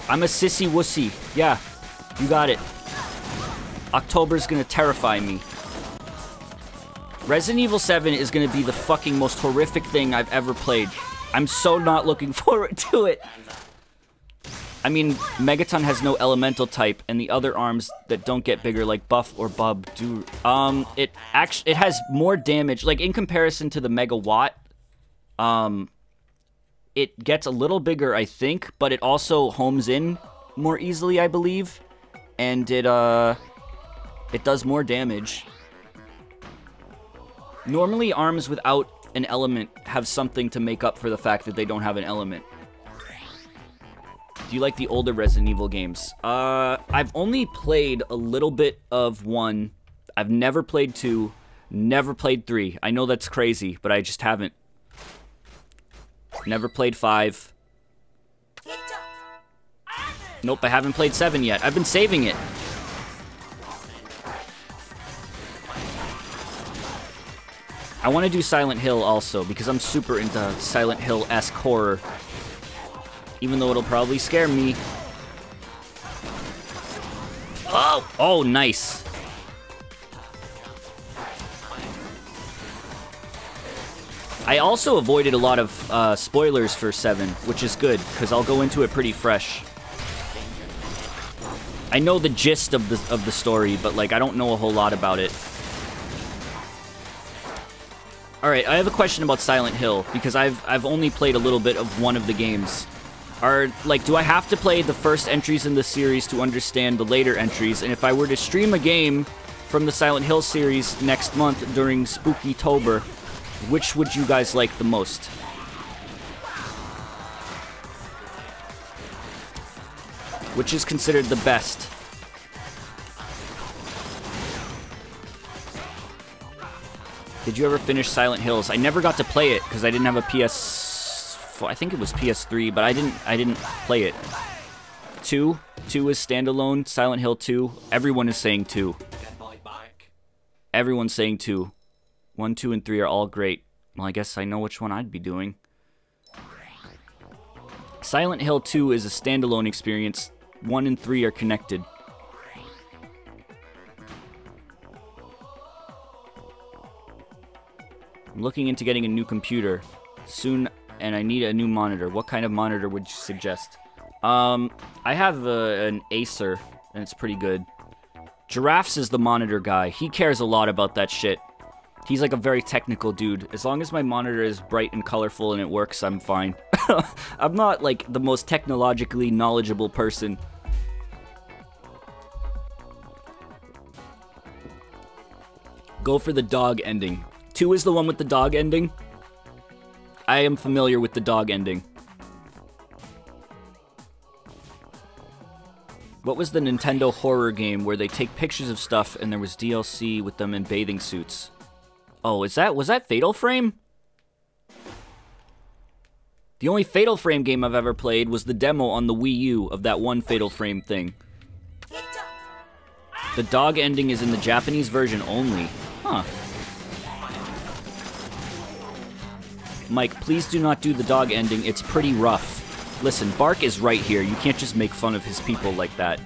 A: I'm a sissy wussy. Yeah, you got it. October's gonna terrify me. Resident Evil 7 is gonna be the fucking most horrific thing I've ever played. I'm so not looking forward to it. I mean, Megaton has no elemental type, and the other arms that don't get bigger, like Buff or Bub, do. It has more damage. Like, in comparison to the Megawatt, it gets a little bigger, I think, but it also homes in more easily, I believe, and it does more damage. Normally, arms without an element have something to make up for the fact that they don't have an element. Do you like the older Resident Evil games? I've only played a little bit of 1. I've never played 2, never played 3. I know that's crazy, but I just haven't. Never played 5. Nope, I haven't played 7 yet. I've been saving it. I want to do Silent Hill also, because I'm super into Silent Hill-esque horror. Even though it'll probably scare me. Oh! Oh, nice. I also avoided a lot of spoilers for 7, which is good, because I'll go into it pretty fresh. I know the gist of the story, but, like, I don't know a whole lot about it. Alright, I have a question about Silent Hill, because I've only played a little bit of one of the games. Do I have to play the first entries in the series to understand the later entries? And if I were to stream a game from the Silent Hill series next month during Spooky-tober, which would you guys like the most? Which is considered the best? Did you ever finish Silent Hills? I never got to play it because I didn't have a I think it was PS3, but I didn't play it. 2 is standalone. Silent Hill 2. Everyone is saying 2. Everyone's saying 2. 1, 2, and 3 are all great. Well, I guess I know which one I'd be doing. Silent Hill 2 is a standalone experience. 1 and 3 are connected. I'm looking into getting a new computer soon, and I need a new monitor. What kind of monitor would you suggest? I have an Acer, and it's pretty good. Giraffes is the monitor guy. He cares a lot about that shit. He's like a very technical dude. As long as my monitor is bright and colorful and it works, I'm fine. I'm not, like, the most technologically knowledgeable person. Go for the dog ending. 2 is the one with the dog ending? I am familiar with the dog ending. What was the Nintendo horror game where they take pictures of stuff and there was DLC with them in bathing suits? Oh, was that Fatal Frame? The only Fatal Frame game I've ever played was the demo on the Wii U of that one Fatal Frame thing. The dog ending is in the Japanese version only. Huh. Mike, please do not do the dog ending. It's pretty rough. Listen, Bark is right here. You can't just make fun of his people like that.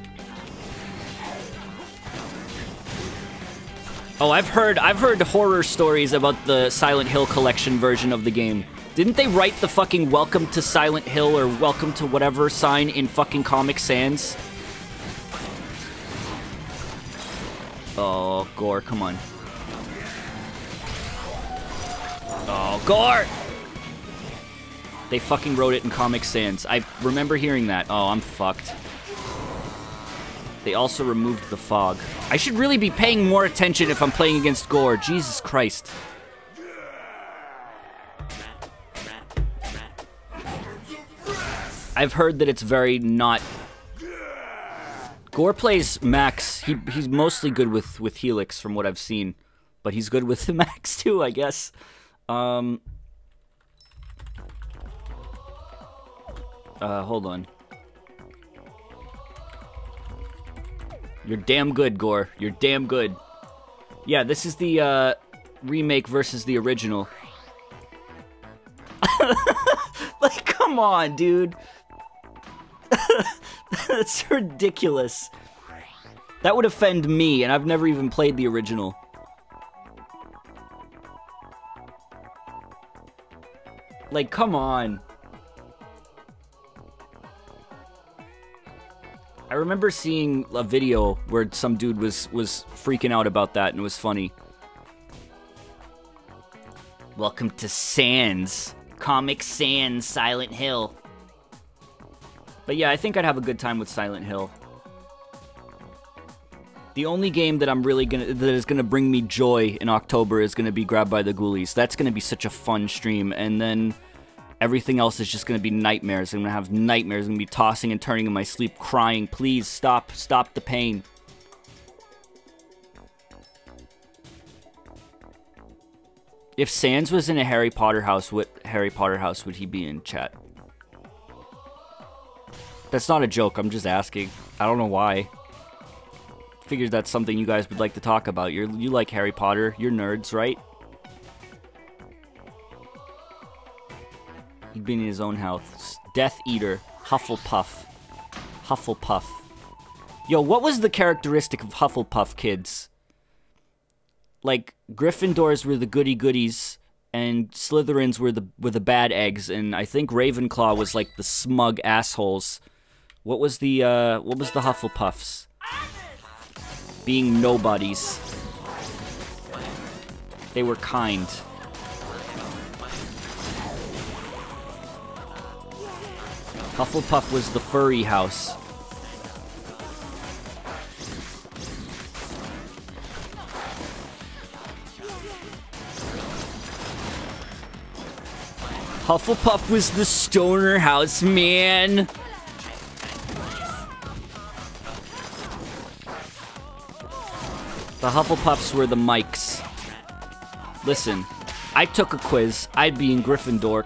A: Oh, I've heard horror stories about the Silent Hill collection version of the game. Didn't they write the fucking Welcome to Silent Hill or Welcome to whatever sign in fucking Comic Sans? Oh, Gore, come on. Oh, Gore! They fucking wrote it in Comic Sans. I remember hearing that. Oh, I'm fucked. They also removed the fog. I should really be paying more attention if I'm playing against Gore. Jesus Christ. I've heard that it's very not... Gore plays Max. He's mostly good with Helix from what I've seen. But he's good with Max too, I guess. Hold on. You're damn good, Gore. You're damn good. Yeah, this is the remake versus the original. Like, come on, dude. That's ridiculous. That would offend me, and I've never even played the original. Like, come on. I remember seeing a video where some dude was freaking out about that, and it was funny. Welcome to Sans. Comic Sans Silent Hill. But yeah, I think I'd have a good time with Silent Hill. The only game that that is gonna bring me joy in October is gonna be Grabbed by the Ghoulies. That's gonna be such a fun stream, and then everything else is just gonna be nightmares. I'm gonna have nightmares. I'm gonna be tossing and turning in my sleep, crying. Please stop the pain. If Sans was in a Harry Potter house, what Harry Potter house would he be in, chat? That's not a joke, I'm just asking. I don't know why. Figured that's something you guys would like to talk about. You like Harry Potter, you're nerds, right? He'd be in his own house. Death Eater, Hufflepuff. Hufflepuff. Yo, what was the characteristic of Hufflepuff, kids? Like, Gryffindors were the goody-goodies, and Slytherins were the bad eggs, and I think Ravenclaw was like the smug assholes. What was the Hufflepuffs? Being nobodies. They were kind. Hufflepuff was the furry house. Hufflepuff was the stoner house, man. The Hufflepuffs were the Mikes. Listen, I took a quiz. I'd be in Gryffindor.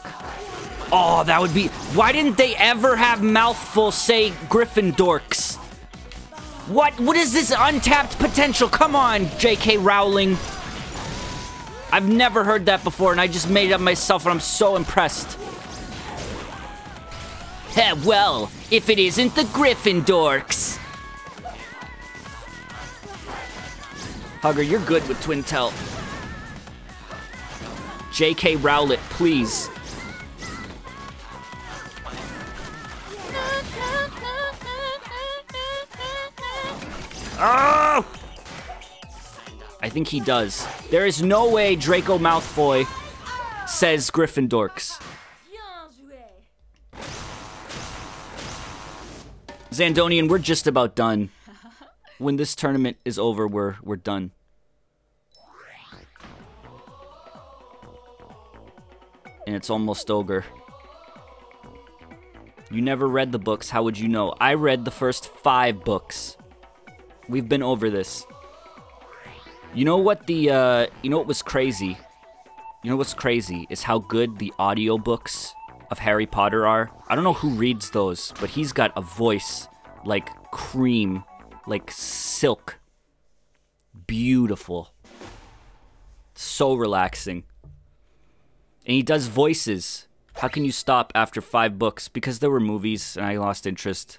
A: Oh, that would be... Why didn't they ever have Mouthful say Gryffindorks? What is this untapped potential? Come on, J.K. Rowling. I've never heard that before, and I just made it up myself, and I'm so impressed. Heh, well, if it isn't the Gryffindorks. Hugger, you're good with Twintel. J.K. Rowlet, please. Oh! I think he does. There is no way Draco Malfoy says Gryffindorks. Zandonian, we're just about done. When this tournament is over, we're done. And it's almost ogre. You never read the books, how would you know? I read the first 5 books. We've been over this. You know what what was crazy? You know what's crazy is how good the audiobooks of Harry Potter are. I don't know who reads those, but he's got a voice like cream, like silk. Beautiful. So relaxing. And he does voices. How can you stop after 5 books? Because there were movies and I lost interest.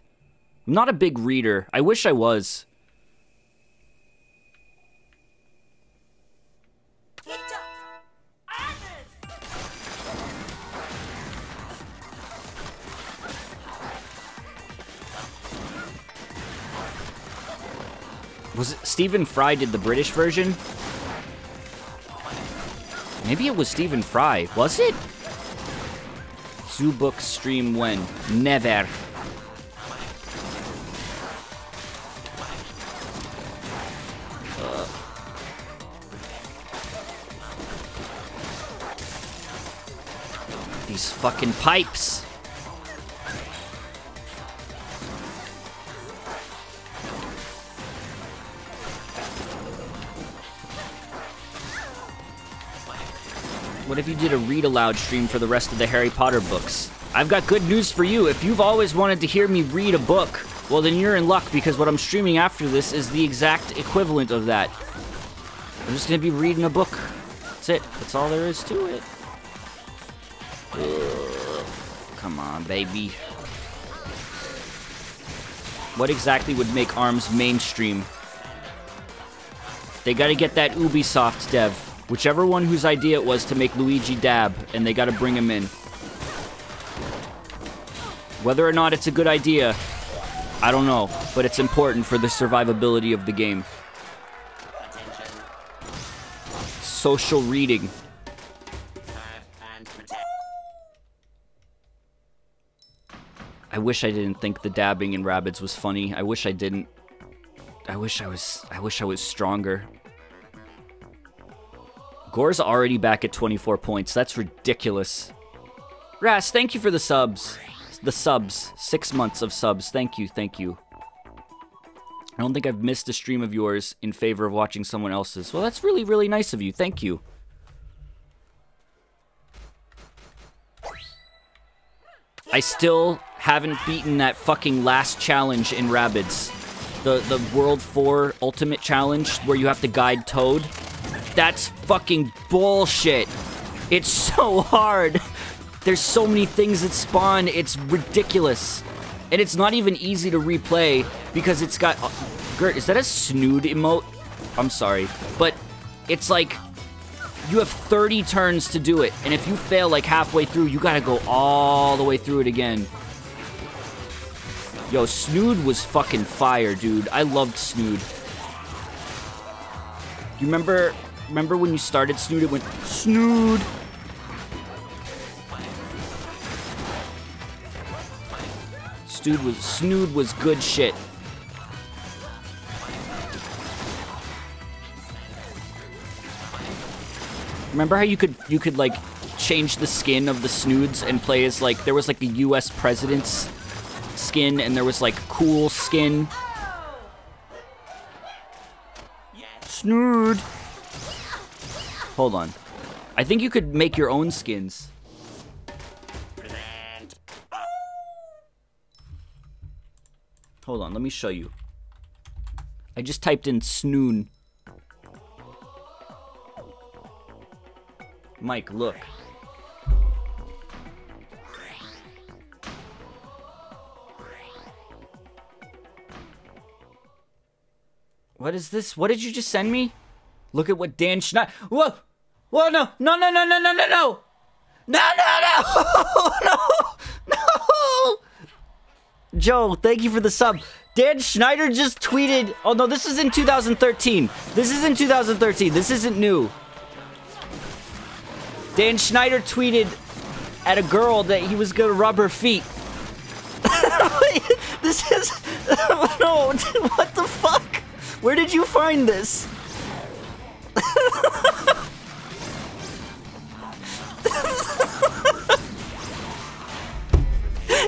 A: I'm not a big reader. I wish I was. Was it Stephen Fry did the British version? Maybe it was Stephen Fry. Was it? Zoo book stream when? Never. These fucking pipes. What if you did a read-aloud stream for the rest of the Harry Potter books? I've got good news for you. If you've always wanted to hear me read a book, well then you're in luck because what I'm streaming after this is the exact equivalent of that. I'm just gonna be reading a book. That's it. That's all there is to it. Ugh. Come on, baby. What exactly would make ARMS mainstream? They gotta get that Ubisoft dev. Whichever one whose idea it was to make Luigi dab, and they gotta bring him in. Whether or not it's a good idea, I don't know, but it's important for the survivability of the game. Social reading. I wish I didn't think the dabbing in Rabbids was funny. I wish I didn't. I wish I was stronger. Gore's already back at 24 points. That's ridiculous. Ras, thank you for the subs. The subs. 6 months of subs. Thank you, thank you. I don't think I've missed a stream of yours in favor of watching someone else's. Well, that's really, really nice of you. Thank you. I still haven't beaten that fucking last challenge in Rabbids. The World 4 Ultimate Challenge where you have to guide Toad. That's fucking bullshit. It's so hard. There's so many things that spawn. It's ridiculous. And it's not even easy to replay because it's got... Gert, is that a snood emote? I'm sorry. But it's like... You have 30 turns to do it. And if you fail like halfway through, you gotta go all the way through it again. Yo, Snood was fucking fire, dude. I loved Snood. You remember when you started Snood, it went, Snood! Snood was good shit. Remember how you could like change the skin of the Snoods and play as like, there was like a US president's skin and there was like cool skin. Snood! Hold on. I think you could make your own skins. Hold on, let me show you. I just typed in Snoon. Mike, look. What is this? What did you just send me? Look at what Dan Schneider... Whoa! Whoa, no! No, no, no, no, no, no, no! No, no, no! No! No! Joe, thank you for the sub. Dan Schneider just tweeted... Oh, no, this is in 2013. This is in 2013. This isn't new. Dan Schneider tweeted at a girl that he was gonna rub her feet. This is... No, what the fuck? Where did you find this?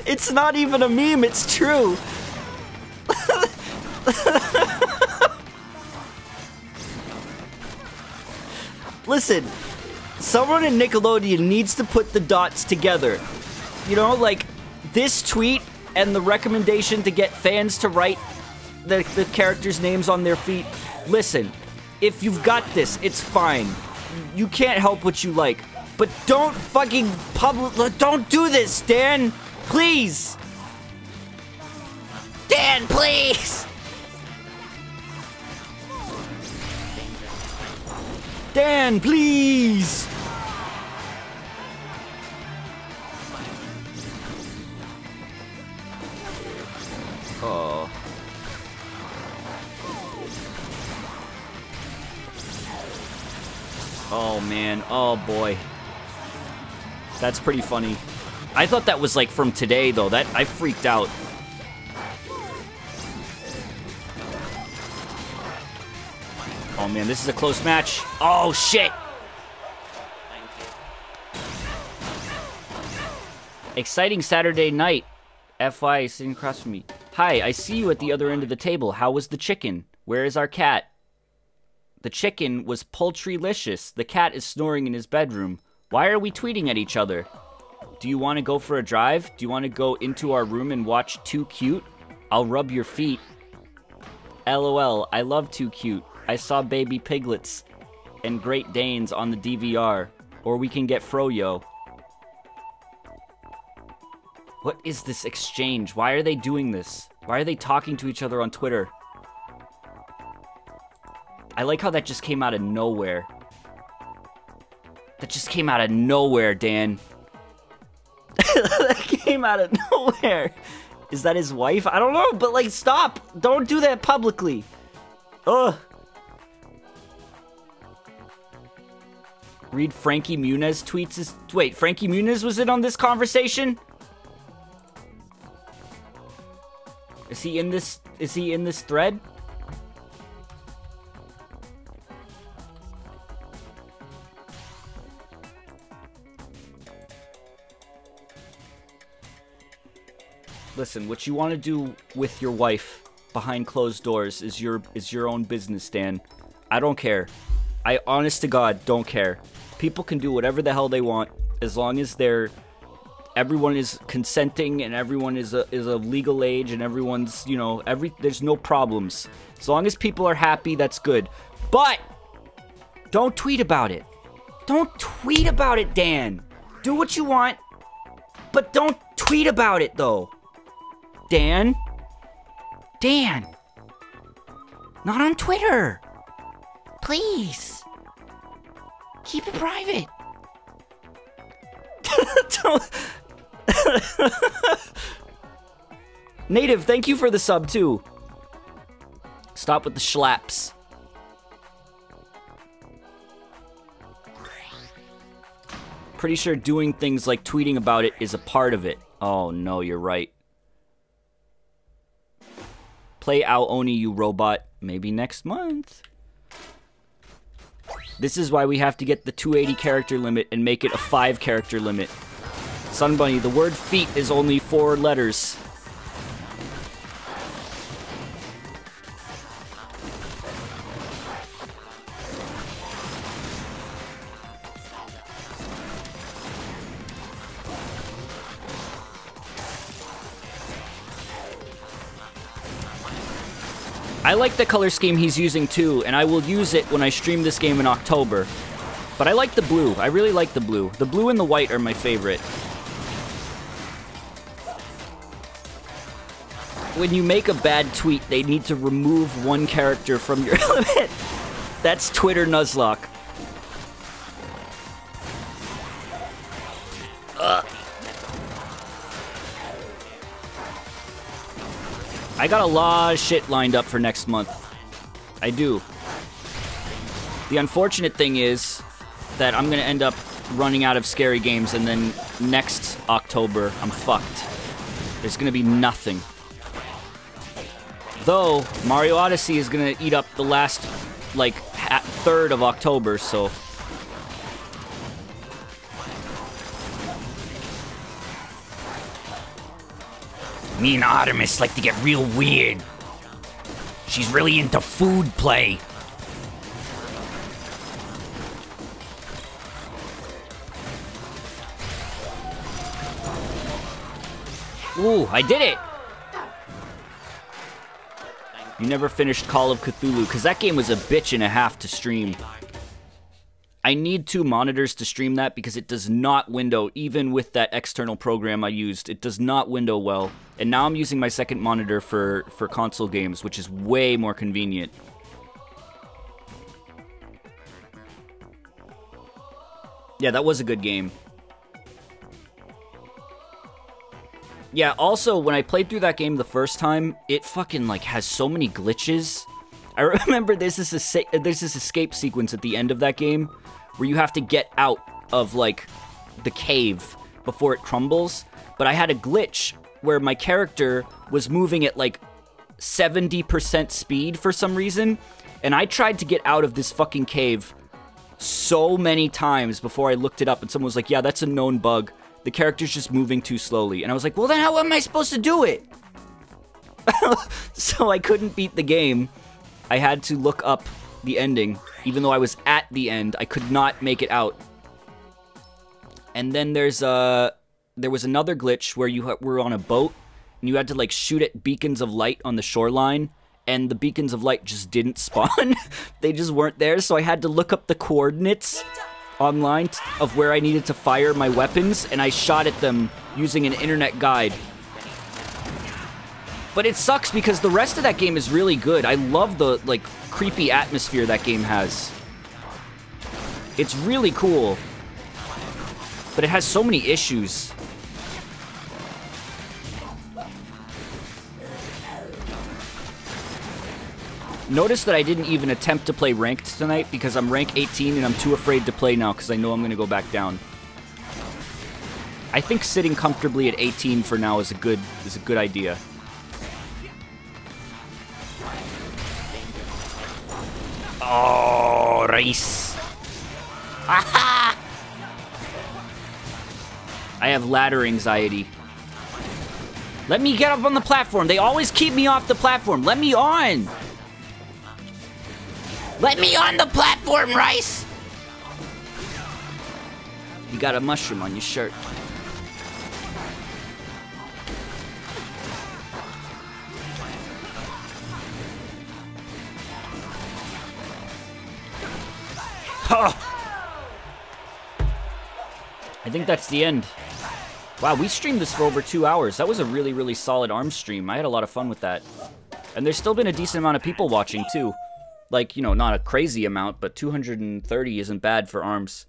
A: It's not even a meme, it's true. Listen, Someone in Nickelodeon needs to put the dots together. You know, like, this tweet and the recommendation to get fans to write the characters' names on their feet. Listen, if you've got this, it's fine. You can't help what you like. But don't fucking don't do this, Dan! Please! Dan, please! Dan, please! Oh. Oh, man. Oh, boy. That's pretty funny. I thought that was, like, from today, though. I freaked out. Oh, man, this is a close match. Oh, shit! Exciting Saturday night. FY sitting across from me. Hi, I see you at the other end of the table. How was the chicken? Where is our cat? The chicken was poultrylicious. The cat is snoring in his bedroom. Why are we tweeting at each other? Do you want to go for a drive? Do you want to go into our room and watch Too Cute? I'll rub your feet. LOL, I love Too Cute. I saw baby piglets and Great Danes on the DVR. Or we can get Froyo. What is this exchange? Why are they doing this? Why are they talking to each other on Twitter? I like how that just came out of nowhere. That just came out of nowhere, Dan. That came out of nowhere. Is that his wife? I don't know, but like, stop. Don't do that publicly. Ugh. Read Frankie Muniz tweets. Wait, Frankie Muniz was in on this conversation? Is he in this? Is he in this thread? Listen, what you want to do with your wife behind closed doors is your own business, Dan. I don't care. I, honest to God, don't care. People can do whatever the hell they want as long as everyone is consenting and everyone is a legal age and everyone's, you know, there's no problems. As long as people are happy, that's good. But don't tweet about it. Don't tweet about it, Dan. Do what you want, but don't tweet about it, though. Dan? Dan! Not on Twitter! Please! Keep it private! Native, thank you for the sub, too. Stop with the schlaps. Pretty sure doing things like tweeting about it is a part of it. Oh, no, you're right. Play Ao Oni, you robot. Maybe next month. This is why we have to get the 280 character limit and make it a 5 character limit. Sun Bunny, the word feet is only 4 letters. I like the color scheme he's using too, and I will use it when I stream this game in October. But I like the blue. I really like the blue. The blue and the white are my favorite. When you make a bad tweet, they need to remove one character from your limit. That's Twitter Nuzlocke. Ugh. I got a lot of shit lined up for next month. I do. The unfortunate thing is that I'm gonna end up running out of scary games, and then next October, I'm fucked. There's gonna be nothing. Though, Mario Odyssey is gonna eat up the last, like, third of October, so... Me and Artemis like to get real weird. She's really into food play. Ooh, I did it! You never finished Call of Cthulhu, because that game was a bitch and a half to stream. I need 2 monitors to stream that because it does not window, even with that external program I used. It does not window well. And now I'm using my second monitor for console games, which is way more convenient. Yeah, that was a good game. Yeah, also, when I played through that game the first time, it fucking, like, has so many glitches. I remember there's this escape sequence at the end of that game where you have to get out of, like, the cave before it crumbles. But I had a glitch where my character was moving at, like, 70% speed for some reason. And I tried to get out of this fucking cave so many times before I looked it up, and someone was like, yeah, that's a known bug. The character's just moving too slowly. And I was like, well, then how am I supposed to do it? So I couldn't beat the game. I had to look up the ending. Even though I was at the end, I could not make it out. And then there was another glitch where you were on a boat, and you had to, like, shoot at beacons of light on the shoreline. And the beacons of light just didn't spawn. They just weren't there, so I had to look up the coordinates online of where I needed to fire my weapons, and I shot at them using an internet guide. But it sucks because the rest of that game is really good. I love the, like, creepy atmosphere that game has. It's really cool. But it has so many issues. Notice that I didn't even attempt to play ranked tonight because I'm rank 18 and I'm too afraid to play now because I know I'm going to go back down. I think sitting comfortably at 18 for now is a good idea. Oh, rice. Aha! I have ladder anxiety. Let me get up on the platform. They always keep me off the platform. Let me on. Let me on the platform, Rice! You got a mushroom on your shirt. I think that's the end. Wow, we streamed this for over 2 hours. That was a really, really solid ARMS stream. I had a lot of fun with that. And there's still been a decent amount of people watching, too. Like, you know, not a crazy amount, but 230 isn't bad for ARMS.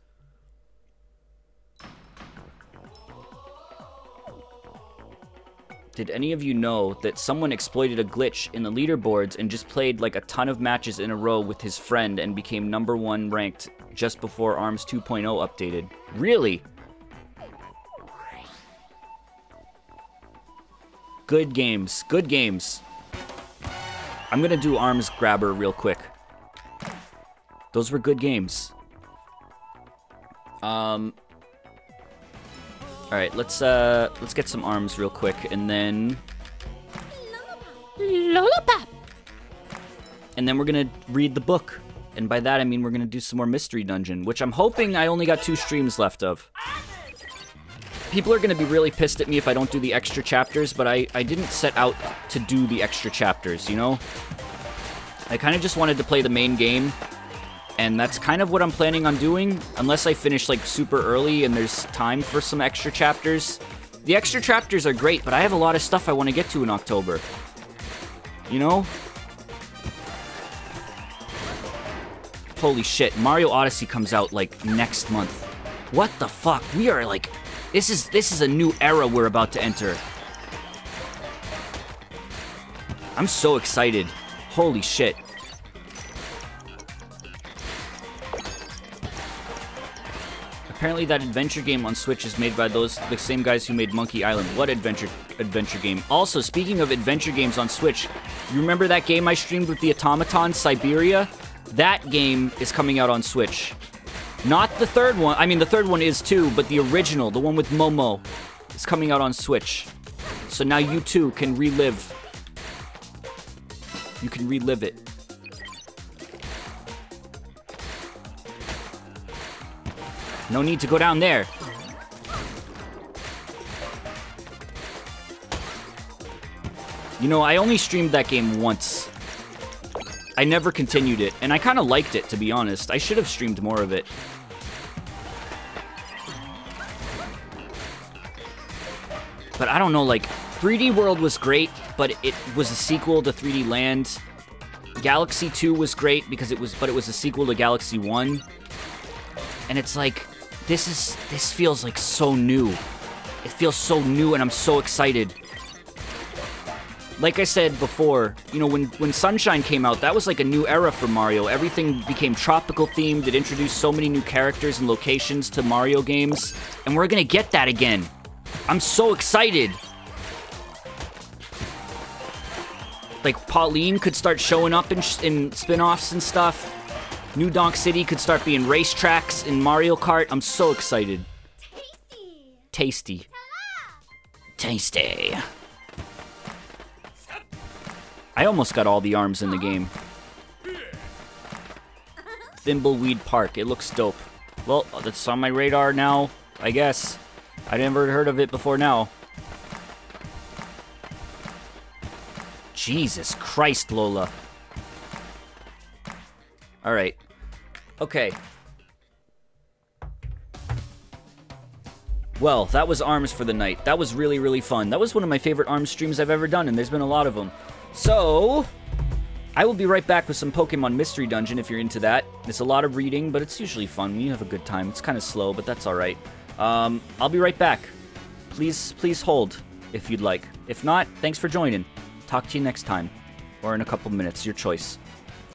A: Did any of you know that someone exploited a glitch in the leaderboards and just played like a ton of matches in a row with his friend and became #1 ranked just before ARMS 2.0 updated? Really? Good games. Good games. I'm gonna do ARMS Grabber real quick. Those were good games. Alright, let's get some ARMS real quick, and then... Lollipop! And then we're gonna read the book. And by that I mean we're gonna do some more Mystery Dungeon, which I'm hoping I only got 2 streams left of. People are gonna be really pissed at me if I don't do the extra chapters, but I didn't set out to do the extra chapters, you know? I kind of just wanted to play the main game, and that's kind of what I'm planning on doing, unless I finish, like, super early and there's time for some extra chapters. The extra chapters are great, but I have a lot of stuff I want to get to in October. You know? Holy shit, Mario Odyssey comes out, like, next month. What the fuck? We are, like... This is a new era we're about to enter. I'm so excited. Holy shit. Apparently that adventure game on Switch is made by the same guys who made Monkey Island. What adventure game? Also, speaking of adventure games on Switch, you remember that game I streamed with the automaton, Siberia? That game is coming out on Switch. Not the third one. I mean, the third one is too, but the original, the one with Momo, is coming out on Switch. So now you too can relive. You can relive it. No need to go down there. You know, I only streamed that game once. I never continued it, and I kind of liked it, to be honest. I should have streamed more of it. But I don't know, like, 3D World was great, but it was a sequel to 3D Land. Galaxy 2 was great because it was a sequel to Galaxy 1. And it's like, this feels like so new. It feels so new and I'm so excited. Like I said before, you know, when Sunshine came out, that was like a new era for Mario. Everything became tropical themed. It introduced so many new characters and locations to Mario games. And we're gonna get that again. I'm so excited. Like, Pauline could start showing up in spin-offs and stuff. New Donk City could start being racetracks in Mario Kart. I'm so excited. Tasty. Tasty. I almost got all the arms in the game. Thimbleweed Park. It looks dope. Well, that's on my radar now, I guess. I never heard of it before now. Jesus Christ, Lola. Alright. Okay. Well, that was ARMS for the night. That was really, really fun. That was one of my favorite ARMS streams I've ever done, and there's been a lot of them. So, I will be right back with some Pokemon Mystery Dungeon if you're into that. It's a lot of reading, but it's usually fun. You have a good time. It's kind of slow, but that's alright. I'll be right back. Please hold if you'd like. If not, thanks for joining. Talk to you next time. Or in a couple minutes, your choice.